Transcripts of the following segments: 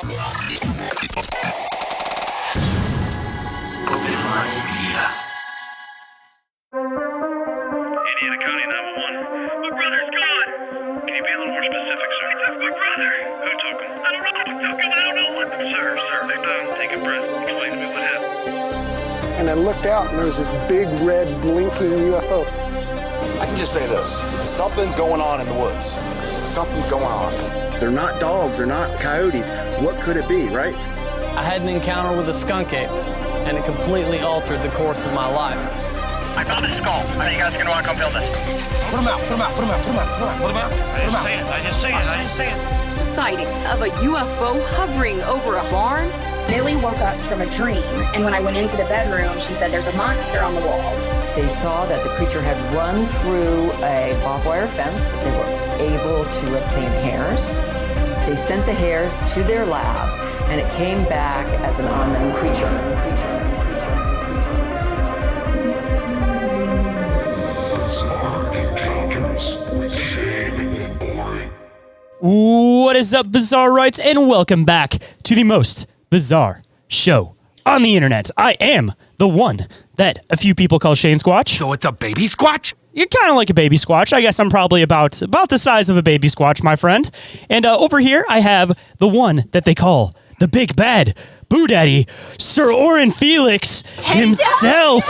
Open Minds Media. Indiana County 911. My brother's gone. Can you be a little more specific, sir? He took my brother. Who took him? I don't know who took him. I don't know what. Sir. Take a breath. Explain to me what happened. And I looked out and there was this big red blinking UFO. I can just say this. Something's going on in the woods. Something's going on. They're not dogs, they're not coyotes. What could it be, right? I had an encounter with a skunk ape, and it completely altered the course of my life. I found a skull. Are you guys going to want to come build this? Put him out. I just see it. Sightings of a UFO hovering over a barn. Millie woke up from a dream, and when I went into the bedroom, she said there's a monster on the wall. They saw that the creature had run through a barbed wire fence. They were able to obtain hairs. They sent the hairs to their lab, and it came back as an unknown creature. Bizarre Encounters with Shayn Orin. What is up, bizarre-ites, and welcome back to the most bizarre show on the internet. I am the one that a few people call Shane Squatch. So it's a baby squatch? You're kind of like a baby squatch. I guess I'm probably about the size of a baby squatch, my friend. And over here, I have the one that they call the big bad Boo Daddy, Sir Orin Felix himself.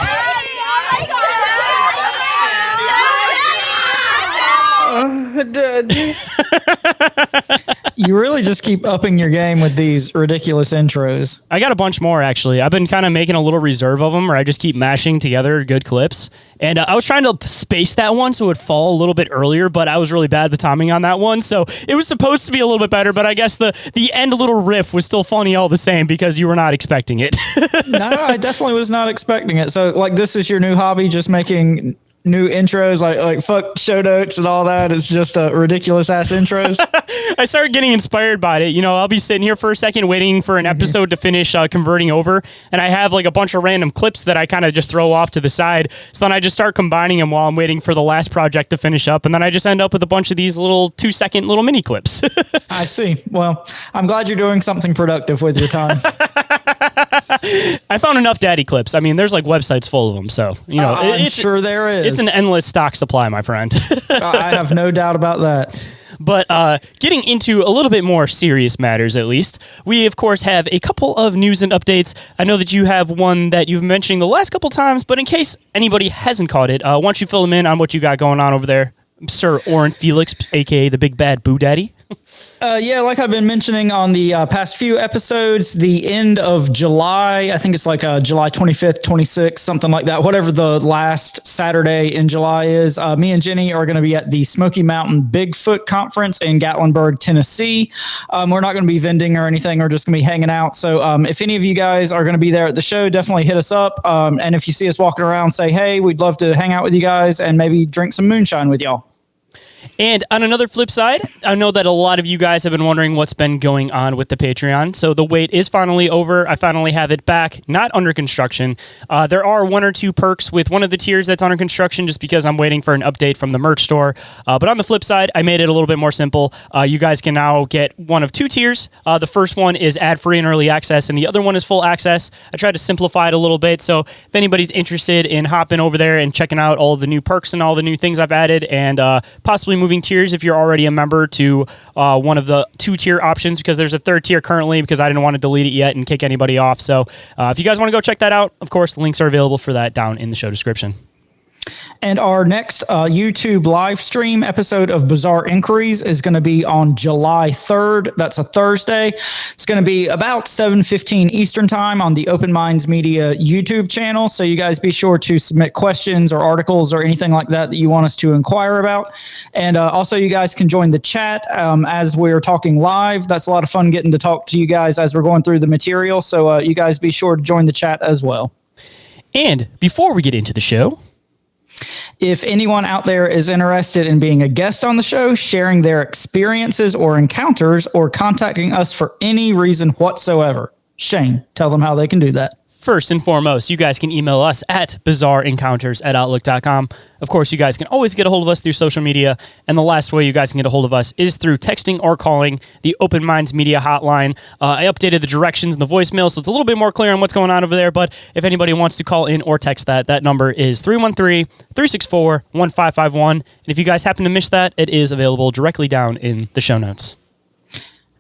You really just keep upping your game with these ridiculous intros. I got a bunch more, actually. I've been kind of making a little reserve of them where I just keep mashing together good clips. And I was trying to space that one so it would fall a little bit earlier, but I was really bad with timing on that one. So it was supposed to be a little bit better, but I guess the end little riff was still funny all the same because you were not expecting it. No, I definitely was not expecting it. So, like, this is your new hobby, just making new intros, like fuck show notes and all that. It's just ridiculous ass intros. I started getting inspired by it. You know, I'll be sitting here for a second waiting for an episode to finish converting over, and I have like a bunch of random clips that I kind of just throw off to the side. So then I just start combining them while I'm waiting for the last project to finish up, and then I just end up with a bunch of these little 2-second little mini clips. I see. Well, I'm glad you're doing something productive with your time. I found enough daddy clips. I mean, there's like websites full of them, so you know, I'm sure there is. It's an endless stock supply, my friend. I have no doubt about that. But getting into a little bit more serious matters, at least, we, of course, have a couple of news and updates. I know that you have one that you've mentioned the last couple times, but in case anybody hasn't caught it, why don't you fill them in on what you got going on over there, Sir Orin Felix, a.k.a. the Big Bad Boo Daddy? Yeah, like I've been mentioning on the past few episodes, the end of July, I think it's like July 25th, 26th, something like that, whatever the last Saturday in July is, me and Jenny are going to be at the Smoky Mountain Bigfoot Conference in Gatlinburg, Tennessee. We're not going to be vending or anything. We're just going to be hanging out. So if any of you guys are going to be there at the show, definitely hit us up. And if you see us walking around, say, hey, we'd love to hang out with you guys and maybe drink some moonshine with y'all. And on another flip side, I know that a lot of you guys have been wondering what's been going on with the Patreon. So the wait is finally over. I finally have it back, not under construction. There are one or two perks with one of the tiers that's under construction just because I'm waiting for an update from the merch store. But on the flip side, I made it a little bit more simple. You guys can now get one of two tiers. The first one is ad-free and early access, and the other one is full access. I tried to simplify it a little bit. So if anybody's interested in hopping over there and checking out all the new perks and all the new things I've added, and possibly moving tiers if you're already a member to one of the 2-tier options, because there's a 3rd tier currently because I didn't want to delete it yet and kick anybody off. So if you guys want to go check that out, of course, links are available for that down in the show description. And our next YouTube live stream episode of Bizarre Inquiries is going to be on July 3rd. That's a Thursday. It's going to be about 7:15 Eastern time on the Open Minds Media YouTube channel. So you guys be sure to submit questions or articles or anything like that that you want us to inquire about. And also you guys can join the chat as we're talking live. That's a lot of fun getting to talk to you guys as we're going through the material. So you guys be sure to join the chat as well. And before we get into the show, if anyone out there is interested in being a guest on the show, sharing their experiences or encounters, or contacting us for any reason whatsoever, Shane, tell them how they can do that. first and foremost, you guys can email us at bizarreencounters@outlook.com. Of course, you guys can always get a hold of us through social media. And the last way you guys can get a hold of us is through texting or calling the Open Minds Media hotline. I updated the directions in the voicemail, so it's a little bit more clear on what's going on over there. But if anybody wants to call in or text that number is 313-364-1551. And if you guys happen to miss that, it is available directly down in the show notes.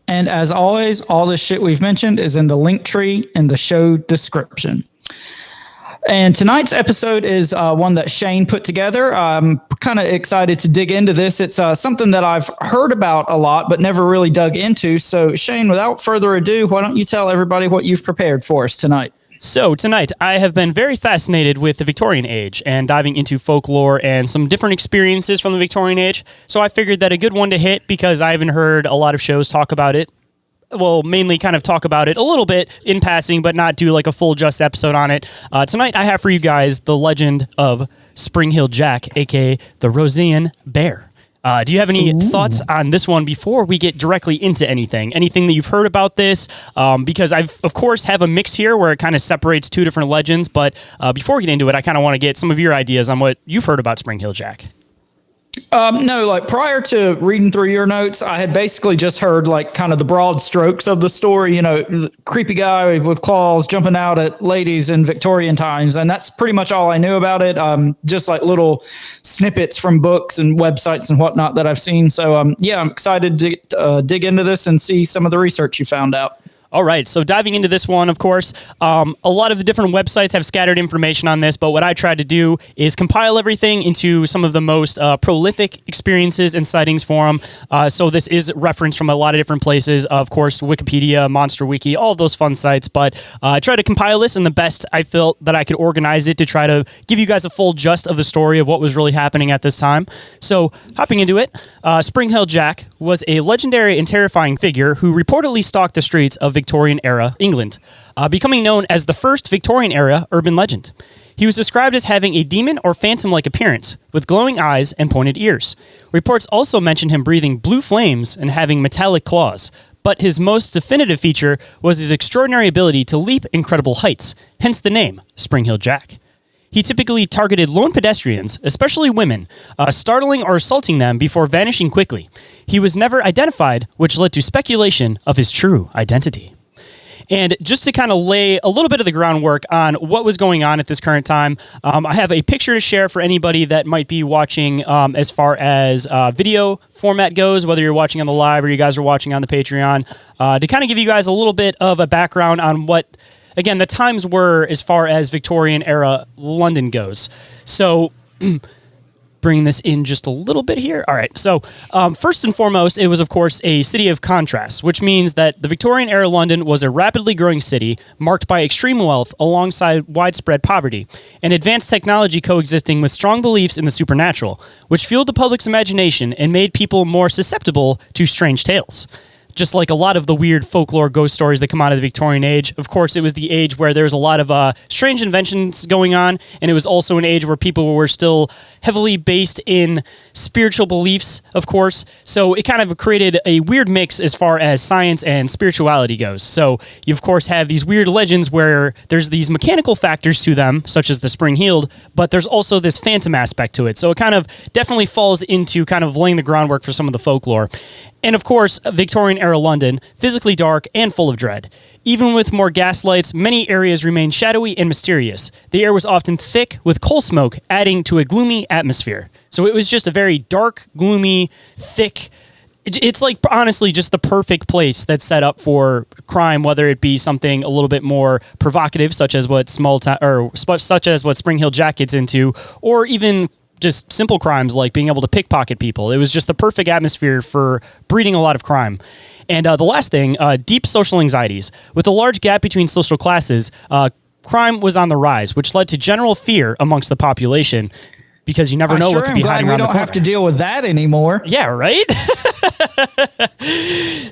And as always, all this shit we've mentioned is in the link tree in the show description. And tonight's episode is one that Shayn put together. I'm kind of excited to dig into this. It's something that I've heard about a lot, but never really dug into. So, Shayn, without further ado, why don't you tell everybody what you've prepared for us tonight? So tonight, I have been very fascinated with the Victorian age and diving into folklore and some different experiences from the Victorian age. So I figured that a good one to hit, because I haven't heard a lot of shows talk about it. Well, mainly kind of talk about it a little bit in passing, but not do like a full just episode on it. Tonight, I have for you guys the legend of Spring Hill Jack, a.k.a. the Roseanne Bear. Do you have any thoughts on this one before we get directly into anything? Anything that you've heard about this? Because I've, of course, have a mix here where it kind of separates two different legends. But before we get into it, I kind of want to get some of your ideas on what you've heard about Spring Hill Jack. No, like prior to reading through your notes, I had basically just heard like kind of the broad strokes of the story, you know, the creepy guy with claws jumping out at ladies in Victorian times. And that's pretty much all I knew about it. Just like little snippets from books and websites and whatnot that I've seen. So, yeah, I'm excited to dig into this and see some of the research you found out. All right, so diving into this one, of course, a lot of the different websites have scattered information on this, but what I tried to do is compile everything into some of the most prolific experiences and sightings for them. So this is referenced from a lot of different places, of course, Wikipedia, Monster Wiki, all of those fun sites, but I tried to compile this in the best I felt that I could organize it to try to give you guys a full gist of the story of what was really happening at this time. So hopping into it, Spring Hill Jack was a legendary and terrifying figure who reportedly stalked the streets of Victorian-era England, becoming known as the first Victorian-era urban legend. He was described as having a demon or phantom-like appearance, with glowing eyes and pointed ears. Reports also mention him breathing blue flames and having metallic claws, but his most definitive feature was his extraordinary ability to leap incredible heights, hence the name, Spring Hill Jack. He typically targeted lone pedestrians, especially women, startling or assaulting them before vanishing quickly. He was never identified, which led to speculation of his true identity. And just to kind of lay a little bit of the groundwork on what was going on at this current time, I have a picture to share for anybody that might be watching as far as video format goes, whether you're watching on the live or you guys are watching on the Patreon, to kind of give you guys a little bit of a background on what, again, the times were as far as Victorian-era London goes. So bringing this in just a little bit here. All right. So first and foremost, it was, of course, a city of contrasts, which means that the Victorian-era London was a rapidly growing city marked by extreme wealth alongside widespread poverty and advanced technology coexisting with strong beliefs in the supernatural, which fueled the public's imagination and made people more susceptible to strange tales. Just like a lot of the weird folklore ghost stories that come out of the Victorian age. Of course, it was the age where there was a lot of strange inventions going on, and it was also an age where people were still heavily based in spiritual beliefs, of course. So it kind of created a weird mix as far as science and spirituality goes. So you, of course, have these weird legends where there's these mechanical factors to them, such as the spring healed, but there's also this phantom aspect to it. So it kind of definitely falls into kind of laying the groundwork for some of the folklore. And of course, Victorian-era London, physically dark and full of dread. Even with more gas lights, many areas remained shadowy and mysterious. The air was often thick with coal smoke, adding to a gloomy atmosphere. So it was just a very dark, gloomy, thick. It's like, honestly, just the perfect place that's set up for crime, whether it be something a little bit more provocative, such as what Spring Hill Jack gets into, or even just simple crimes like being able to pickpocket people. It was just the perfect atmosphere for breeding a lot of crime. And the last thing, deep social anxieties. With a large gap between social classes, crime was on the rise, which led to general fear amongst the population because you never know what could be hiding around the corner. We don't have to deal with that anymore. Yeah, right?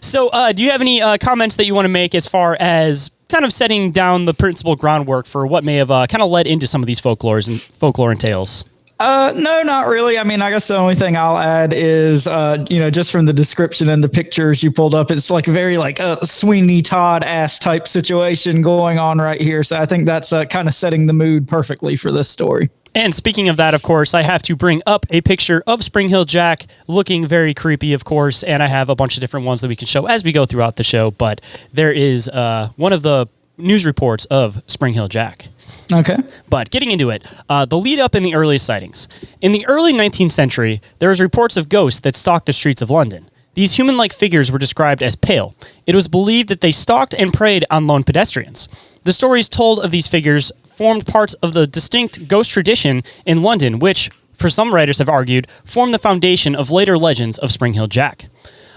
So do you have any comments that you want to make as far as kind of setting down the principal groundwork for what may have kind of led into some of these folklore and tales? No, not really. I mean, I guess the only thing I'll add is, just from the description and the pictures you pulled up, it's like very like a Sweeney Todd-ass type situation going on right here. So I think that's kind of setting the mood perfectly for this story. And speaking of that, of course, I have to bring up a picture of Spring Hill Jack looking very creepy, of course, and I have a bunch of different ones that we can show as we go throughout the show, but there is one of the news reports of Spring Hill Jack. Okay. But getting into it, the lead up in the earliest sightings. In the early 19th century, there was reports of ghosts that stalked the streets of London. These human-like figures were described as pale. It was believed that they stalked and preyed on lone pedestrians. The stories told of these figures formed parts of the distinct ghost tradition in London, which, for some writers have argued, formed the foundation of later legends of Spring Hill Jack.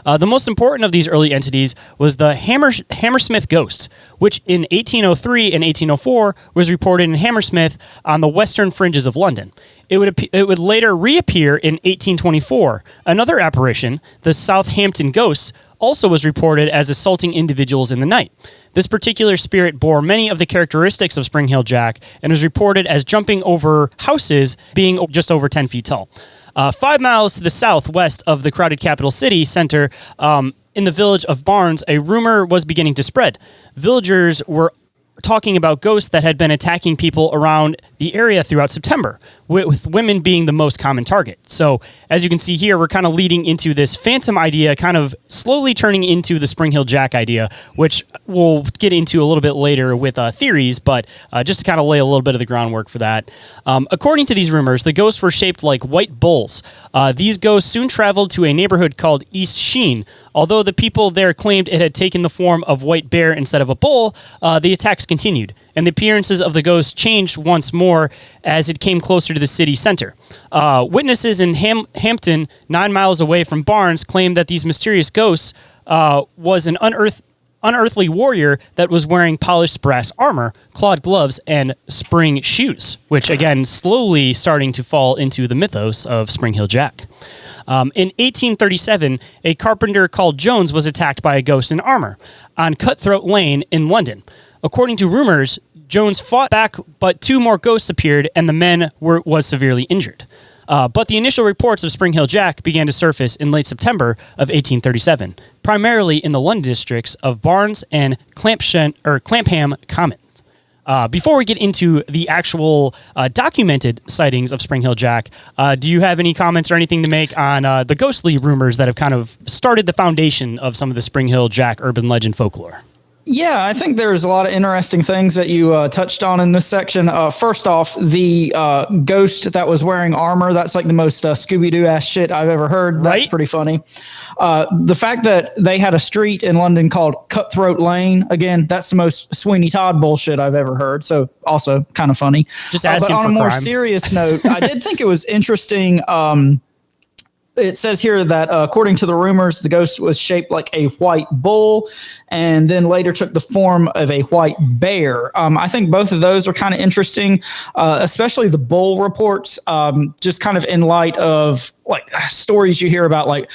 The most important of these early entities was the Hammersmith ghost, which in 1803 and 1804 was reported in Hammersmith on the western fringes of London. It would later reappear in 1824. Another apparition, the Southampton ghost, also was reported as assaulting individuals in the night. This particular spirit bore many of the characteristics of Spring Hill Jack and was reported as jumping over houses, being just over 10 feet tall. 5 miles to the southwest of the crowded capital city center, in the village of Barnes, a rumor was beginning to spread. Villagers were talking about ghosts that had been attacking people around the area throughout September, with women being the most common target. So, as you can see here, we're kind of leading into this phantom idea, kind of slowly turning into the Spring Hill Jack idea, which we'll get into a little bit later with theories, but just to kind of lay a little bit of the groundwork for that. According to these rumors, the ghosts were shaped like white bulls. These ghosts soon traveled to a neighborhood called East Sheen. Although the people there claimed it had taken the form of white bear instead of a bull, the attacks continued, and the appearances of the ghost changed once more as it came closer to the city center. Witnesses in Hampton, 9 miles away from Barnes, claimed that these mysterious ghosts was an unearthly warrior that was wearing polished brass armor, clawed gloves, and spring shoes, which again slowly starting to fall into the mythos of Spring Hill Jack. In 1837, a carpenter called Jones was attacked by a ghost in armor on Cutthroat Lane in London. According to rumors, Jones fought back, but 2 more ghosts appeared, and the man was severely injured. But the initial reports of Spring Hill Jack began to surface in late September of 1837, primarily in the London districts of Barnes and Clapham Common. Before we get into the actual documented sightings of Spring Hill Jack, do you have any comments or anything to make on the ghostly rumors that have kind of started the foundation of some of the Spring Hill Jack urban legend folklore? Yeah, I think there's a lot of interesting things that you touched on in this section. First off, the ghost that was wearing armor, that's like the most Scooby-Doo ass shit I've ever heard. That's pretty funny. The fact that they had a street in London called Cutthroat Lane, again, that's the most Sweeney Todd bullshit I've ever heard. So also kind of funny. Just asking but on for a more crime. serious note, I did think it was interesting. It says here that according to the rumors, the ghost was shaped like a white bull and then later took the form of a white bear. I think both of those are kind of interesting, especially the bull reports, just kind of in light of like stories you hear about like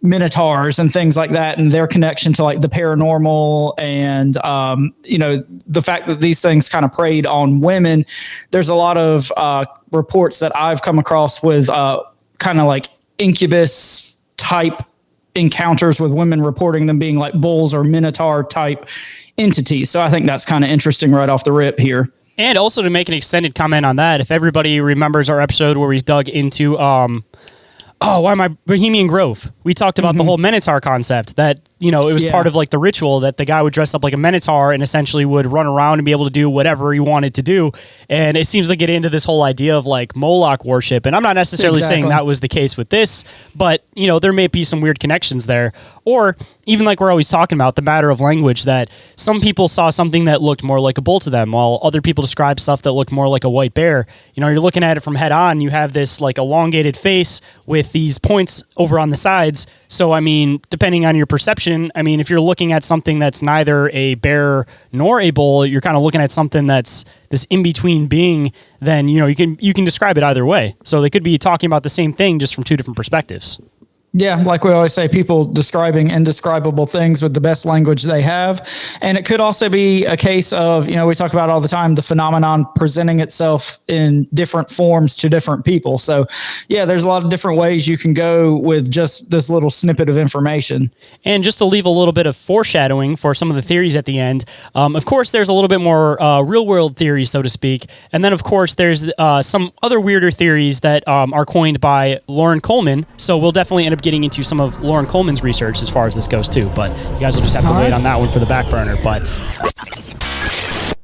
minotaurs and things like that and their connection to like the paranormal and, the fact that these things kind of preyed on women. There's a lot of reports that I've come across with kind of like incubus type encounters with women reporting them being like bulls or minotaur type entities. So I think that's kind of interesting right off the rip here. And also to make an extended comment on that, if everybody remembers our episode where we dug into Bohemian Grove, we talked about the whole Minotaur concept that, it was part of like the ritual that the guy would dress up like a Minotaur and essentially would run around and be able to do whatever he wanted to do. And it seems to get into this whole idea of like Moloch worship. And I'm not necessarily saying that was the case with this, but there may be some weird connections there. Or even like we're always talking about the matter of language, that some people saw something that looked more like a bull to them, while other people describe stuff that looked more like a white bear. You're looking at it from head on, you have this like elongated face with these points over on the sides. So, I mean, depending on your perception, if you're looking at something that's neither a bear nor a bull, you're kind of looking at something that's this in-between being, then, you can describe it either way. So they could be talking about the same thing just from 2 different perspectives. Yeah, like we always say, people describing indescribable things with the best language they have. And it could also be a case of, we talk about all the time, the phenomenon presenting itself in different forms to different people. So, yeah, there's a lot of different ways you can go with just this little snippet of information. And just to leave a little bit of foreshadowing for some of the theories at the end, of course, there's a little bit more real-world theories, so to speak. And then, of course, there's some other weirder theories that are coined by Lauren Coleman. So we'll definitely end up getting into some of Lauren Coleman's research as far as this goes too, but you guys will just have to wait on that one for the back burner. But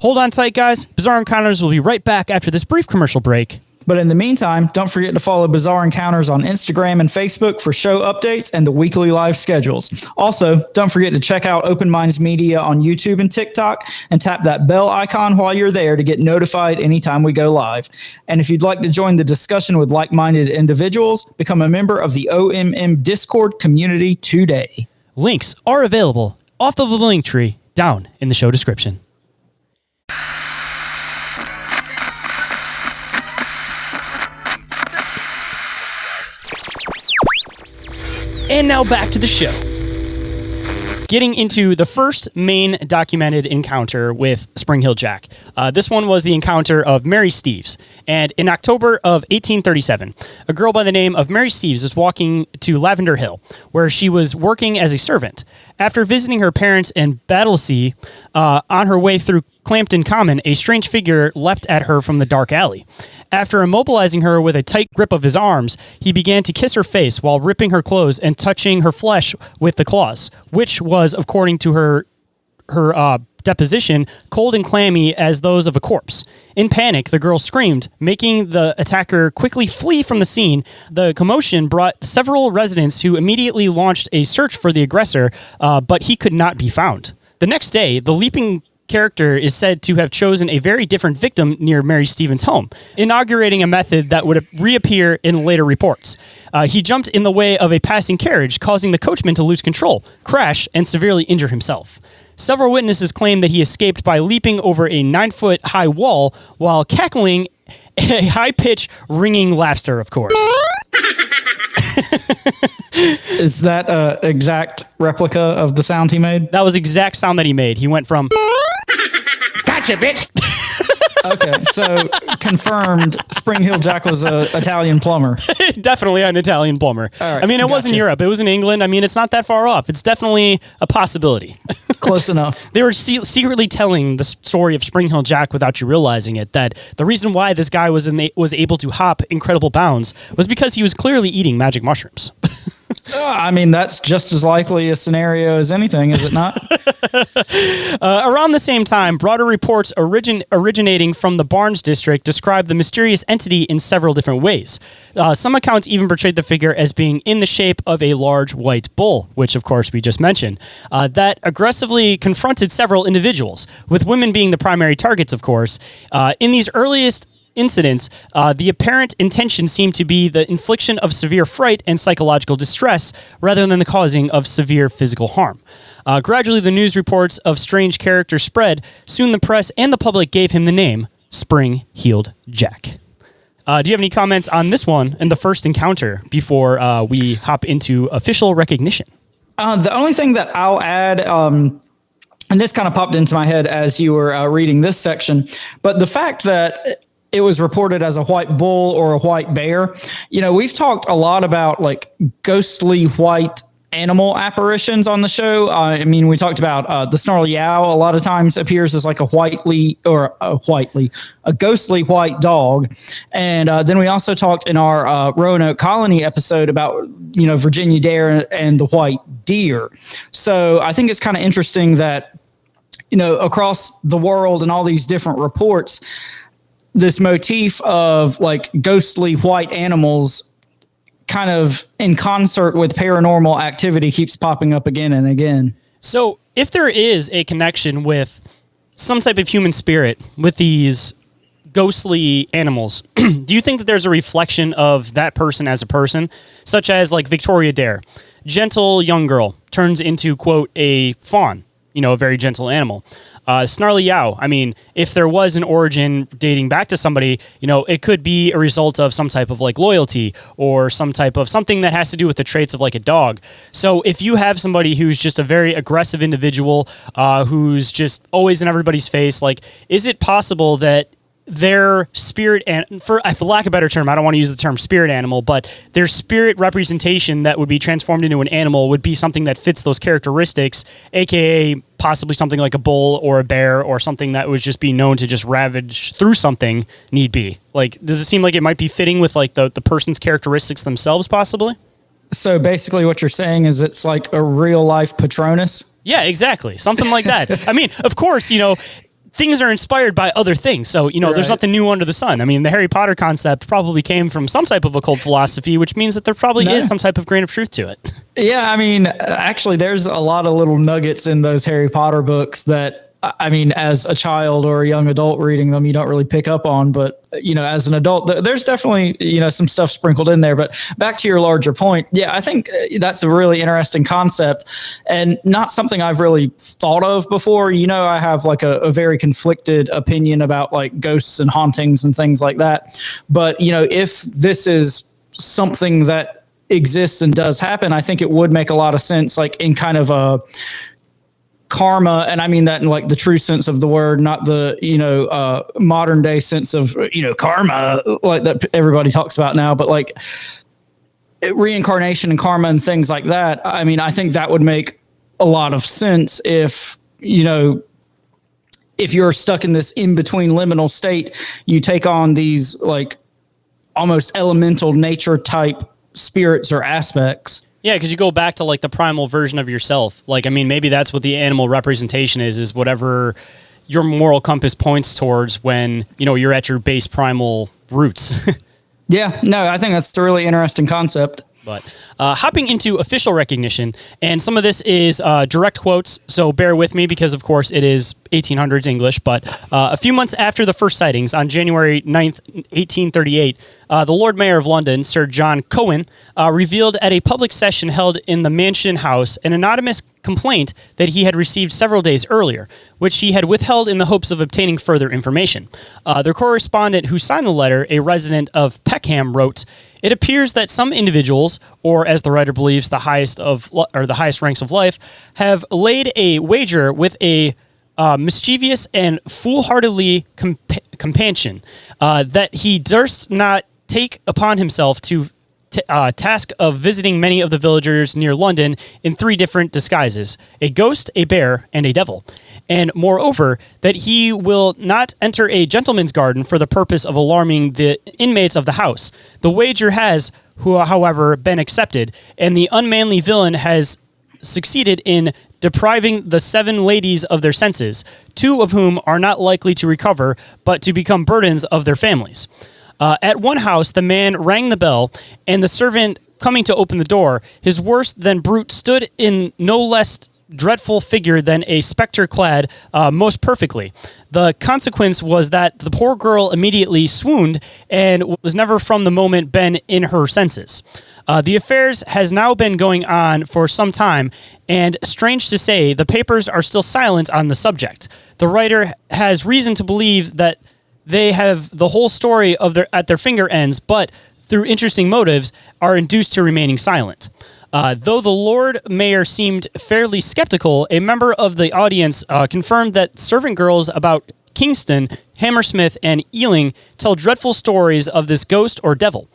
hold on tight, guys. Bizarre Encounters will be right back after this brief commercial break. But in the meantime, don't forget to follow Bizarre Encounters on Instagram and Facebook for show updates and the weekly live schedules. Also, don't forget to check out Open Minds Media on YouTube and TikTok and tap that bell icon while you're there to get notified anytime we go live. And if you'd like to join the discussion with like-minded individuals, become a member of the OMM Discord community today. Links are available off of the link tree down in the show description. And now back to the show. Getting into the first main documented encounter with Spring Hill Jack. This one was the encounter of Mary Steeves. And in October of 1837, a girl by the name of Mary Steeves was walking to Lavender Hill, where she was working as a servant. After visiting her parents in Battlesea, on her way through Clampton Common, a strange figure leapt at her from the dark alley. After immobilizing her with a tight grip of his arms, he began to kiss her face while ripping her clothes and touching her flesh with the claws, which was, according to her deposition, cold and clammy as those of a corpse. In panic, the girl screamed, making the attacker quickly flee from the scene. The commotion brought several residents who immediately launched a search for the aggressor, but he could not be found. The next day, the leaping character is said to have chosen a very different victim near Mary Stevens' home, inaugurating a method that would reappear in later reports. He jumped in the way of a passing carriage, causing the coachman to lose control, crash, and severely injure himself. Several witnesses claim that he escaped by leaping over a 9-foot-high wall while cackling a high-pitched, ringing laughter, of course. Is that an exact replica of the sound he made? That was the exact sound that he made. He went from... Gotcha, bitch! Okay, so confirmed Spring Hill Jack was an Italian plumber. Definitely an Italian plumber. Right, I mean, it wasn't Europe. It was in England. I mean, it's not that far off. It's definitely a possibility. Close enough. They were secretly telling the story of Spring Hill Jack without you realizing it, that the reason why this guy was able to hop incredible bounds was because he was clearly eating magic mushrooms. I mean, that's just as likely a scenario as anything, is it not? Around the same time, broader reports originating from the Barnes district describe the mysterious entity in several different ways. Some accounts even portrayed the figure as being in the shape of a large white bull, which of course we just mentioned, that aggressively confronted several individuals, with women being the primary targets, of course. In these earliest incidents, the apparent intention seemed to be the infliction of severe fright and psychological distress rather than the causing of severe physical harm. Gradually, the news reports of strange characters spread. Soon the press and the public gave him the name Spring-Heeled Jack. Do you have any comments on this one and the first encounter before we hop into official recognition? The only thing that I'll add, and this kind of popped into my head as you were reading this section, but the fact that it was reported as a white bull or a white bear. We've talked a lot about like ghostly white animal apparitions on the show. I mean, we talked about the snarly owl a lot of times appears as like a ghostly white dog. And then we also talked in our Roanoke Colony episode about, Virginia dare and the white deer. So I think it's kind of interesting that, across the world and all these different reports, this motif of like ghostly white animals kind of in concert with paranormal activity keeps popping up again and again. So if there is a connection with some type of human spirit with these ghostly animals, do you think that there's a reflection of that person as a person, such as like Victoria Dare, gentle young girl turns into, quote, a fawn, a very gentle animal. Snarly Yow, I mean, if there was an origin dating back to somebody, it could be a result of some type of like loyalty or some type of something that has to do with the traits of like a dog. So if you have somebody who's just a very aggressive individual, who's just always in everybody's face, like, is it possible that their spirit, and for lack of a better term, I don't want to use the term spirit animal, but their spirit representation that would be transformed into an animal would be something that fits those characteristics, aka possibly something like a bull or a bear or something that would just be known to just ravage through something need be? Like, does it seem like it might be fitting with like the person's characteristics themselves possibly? So basically what you're saying is it's like a real life Patronus? Yeah, exactly. Something like that. I mean, of course, things are inspired by other things. So, there's nothing new under the sun. I mean, the Harry Potter concept probably came from some type of occult philosophy, which means that there probably is some type of grain of truth to it. Yeah, I mean, actually, there's a lot of little nuggets in those Harry Potter books that, I mean, as a child or a young adult reading them, you don't really pick up on. But, as an adult, there's definitely, some stuff sprinkled in there. But back to your larger point, yeah, I think that's a really interesting concept and not something I've really thought of before. I have like a very conflicted opinion about like ghosts and hauntings and things like that. But, if this is something that exists and does happen, I think it would make a lot of sense, like in kind of a karma, and I mean that in like the true sense of the word, not the modern day sense of karma like that everybody talks about now, but like reincarnation and karma and things like that. I mean, I think that would make a lot of sense if you're stuck in this in between liminal state, you take on these like almost elemental nature type spirits or aspects. Yeah, because you go back to like the primal version of yourself. Like, I mean, maybe that's what the animal representation is whatever your moral compass points towards when, you're at your base primal roots. Yeah, no, I think that's a really interesting concept. But hopping into official recognition, and some of this is direct quotes, so bear with me because, of course, it is 1800s English, but a few months after the first sightings, on January 9th, 1838, the Lord Mayor of London, Sir John Cohen, revealed at a public session held in the Mansion House an anonymous complaint that he had received several days earlier, which he had withheld in the hopes of obtaining further information. The correspondent who signed the letter, a resident of Peckham, wrote, "It appears that some individuals, or as the writer believes, the highest ranks of life, have laid a wager with a mischievous and foolhardily companion that he durst not take upon himself to task of visiting many of the villagers near London in 3 different disguises, a ghost, a bear, and a devil. And moreover, that he will not enter a gentleman's garden for the purpose of alarming the inmates of the house. The wager has, however, been accepted, and the unmanly villain has succeeded in depriving the 7 ladies of their senses, 2 of whom are not likely to recover, but to become burdens of their families. At one house, the man rang the bell, and the servant coming to open the door, his worse than brute stood in no less dreadful figure than a spectre clad most perfectly. The consequence was that the poor girl immediately swooned and was never from the moment been in her senses. The affairs has now been going on for some time, and strange to say, the papers are still silent on the subject. The writer has reason to believe that they have the whole story at their finger ends, but through interesting motives are induced to remaining silent. Though the Lord Mayor seemed fairly skeptical, a member of the audience confirmed that servant girls about Kingston, Hammersmith, and Ealing tell dreadful stories of this ghost or devil.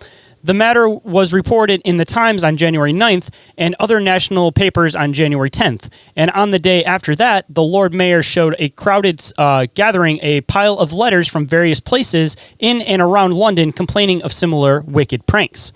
The matter was reported in the Times on January 9th and other national papers on January 10th. And on the day after that, the Lord Mayor showed a crowded gathering a pile of letters from various places in and around London complaining of similar wicked pranks.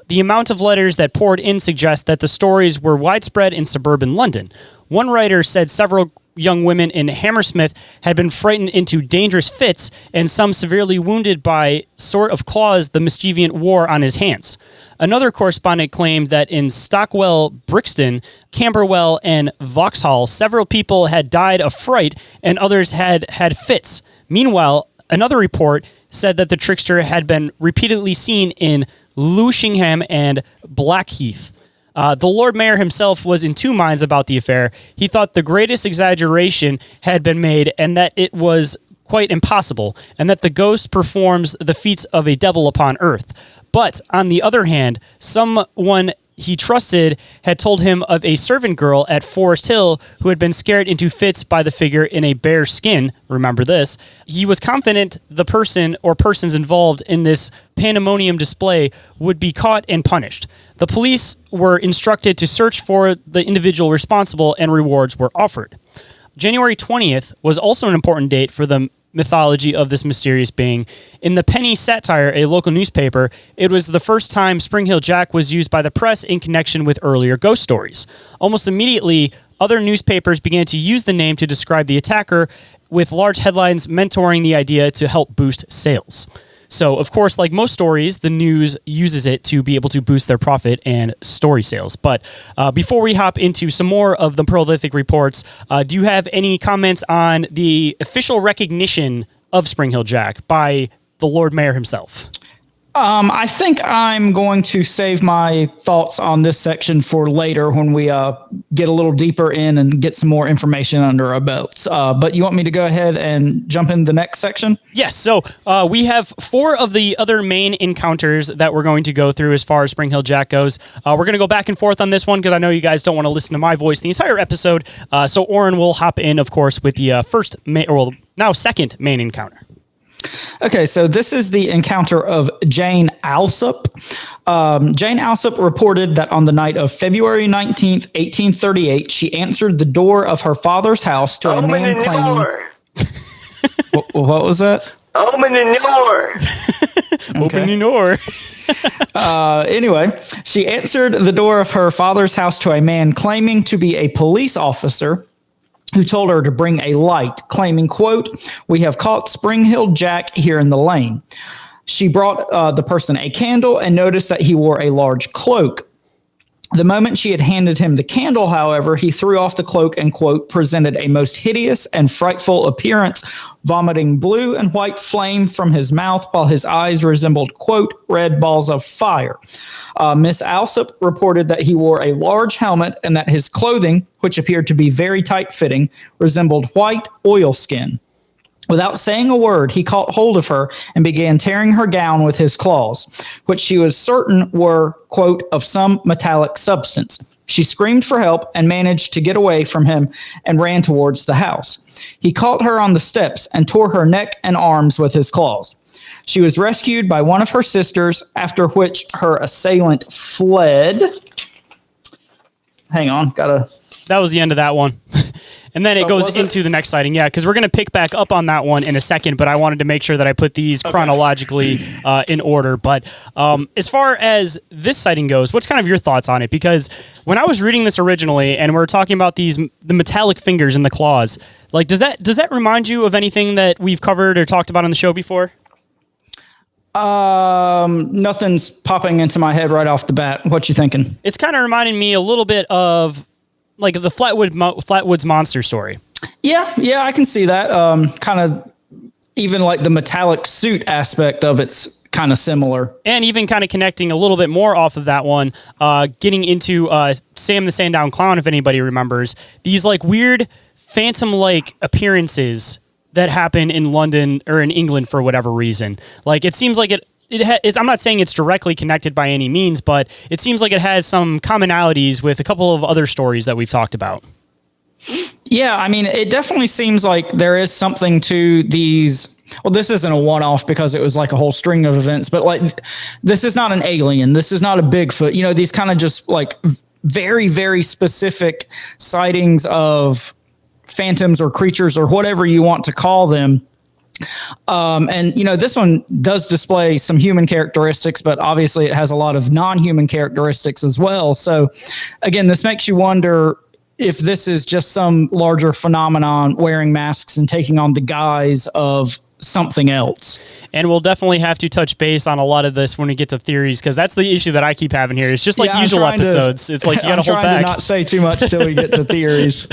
The amount of letters that poured in suggests that the stories were widespread in suburban London. One writer said several young women in Hammersmith had been frightened into dangerous fits and some severely wounded by sort of claws the mischievous wore on his hands. Another correspondent claimed that in Stockwell, Brixton, Camberwell, and Vauxhall, several people had died of fright and others had had fits. Meanwhile, another report said that the trickster had been repeatedly seen in Lewisham and Blackheath. The Lord Mayor himself was in two minds about the affair. He thought the greatest exaggeration had been made and that it was quite impossible, and that the ghost performs the feats of a devil upon earth. But on the other hand, someone he trusted had told him of a servant girl at Forest Hill who had been scared into fits by the figure in a bear skin. Remember this. He was confident the person or persons involved in this pandemonium display would be caught and punished. The police were instructed to search for the individual responsible, and rewards were offered. January 20th was also an important date for the mythology of this mysterious being. In the Penny Satire, a local newspaper, it was the first time Spring Hill Jack was used by the press in connection with earlier ghost stories. Almost immediately, other newspapers began to use the name to describe the attacker, with large headlines mentoring the idea to help boost sales. So, of course, like most stories, the news uses it to be able to boost their profit and story sales. But before we hop into some more of the Prolithic reports, do you have any comments on the official recognition of Spring Hill Jack by the Lord Mayor himself? I think I'm going to save my thoughts on this section for later when we get a little deeper in and get some more information under our belts. But you want me to go ahead and jump in the next section? Yes. So we have 4 of the other main encounters that we're going to go through as far as Spring Hill Jack goes. We're going to go back and forth on this one because I know you guys don't want to listen to my voice the entire episode. So Orin will hop in, of course, with the second main encounter. Okay, so this is the encounter of Jane Alsop. Jane Alsop reported that on the night of February 19th, 1838, she answered the door of her father's house to a man claiming... What was that? Open the door. Open the door. Anyway, she answered the door of her father's house to a man claiming to be a police officer who told her to bring a light, claiming, quote, "We have caught Spring Hill Jack here in the lane." She brought the person a candle and noticed that he wore a large cloak. The moment she had handed him the candle, however, he threw off the cloak and, quote, "presented a most hideous and frightful appearance, vomiting blue and white flame from his mouth, while his eyes resembled, quote, red balls of fire." Miss Alsop reported that he wore a large helmet and that his clothing, which appeared to be very tight-fitting, resembled white oilskin. Without saying a word, he caught hold of her and began tearing her gown with his claws, which she was certain were, quote, of some metallic substance. She screamed for help and managed to get away from him and ran towards the house. He caught her on the steps and tore her neck and arms with his claws. She was rescued by one of her sisters, after which her assailant fled. Hang on, That was the end of that one. And then it goes into the next sighting. Yeah, because we're going to pick back up on that one in a second, but I wanted to make sure that I put these chronologically in order. But as far as this sighting goes, what's kind of your thoughts on it? Because when I was reading this originally and we were talking about the metallic fingers and the claws, like does that remind you of anything that we've covered or talked about on the show before? Nothing's popping into my head right off the bat. What you thinking? It's kind of reminding me a little bit of like the Flatwoods Monster story. Yeah, I can see that. Kind of even like the metallic suit aspect of it's kind of similar. And even kind of connecting a little bit more off of that one, getting into Sam the Sandown Clown, if anybody remembers. These like weird phantom-like appearances that happen in London or in England for whatever reason. Like it seems like I'm not saying it's directly connected by any means, but it seems like it has some commonalities with a couple of other stories that we've talked about. Yeah, I mean, it definitely seems like there is something to these. Well, this isn't a one-off because it was like a whole string of events, but like this is not an alien. This is not a Bigfoot. You know, these kind of just like very, very specific sightings of phantoms or creatures or whatever you want to call them. And, you know, this one does display some human characteristics, but obviously it has a lot of non-human characteristics as well. So, again, this makes you wonder if this is just some larger phenomenon wearing masks and taking on the guise of something else. And we'll definitely have to touch base on a lot of this when we get to theories, because that's the issue that I keep having here. It's just like usual episodes. It's like you got to hold back. To not say too much till we get to theories.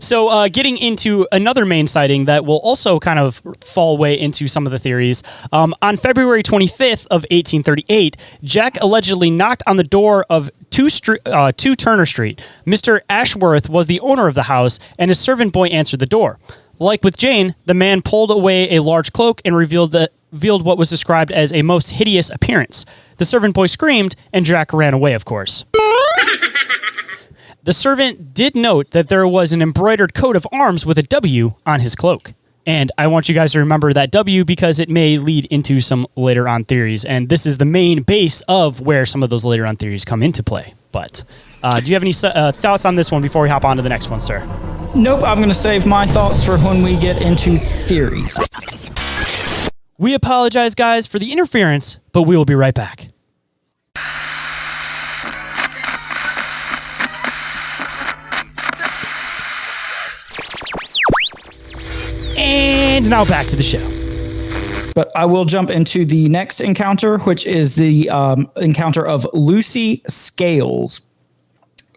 So getting into another main sighting that will also kind of fall way into some of the theories. On February 25th of 1838, Jack allegedly knocked on the door of 2 Turner Street. Mr. Ashworth was the owner of the house, and his servant boy answered the door. Like with Jane, the man pulled away a large cloak and revealed what was described as a most hideous appearance. The servant boy screamed, and Jack ran away, of course. The servant did note that there was an embroidered coat of arms with a W on his cloak. And I want you guys to remember that W because it may lead into some later on theories. And this is the main base of where some of those later on theories come into play. But do you have any thoughts on this one before we hop on to the next one, sir? Nope, I'm going to save my thoughts for when we get into theories. We apologize, guys, for the interference, but we will be right back. And now back to the show. But I will jump into the next encounter, which is the encounter of Lucy Scales.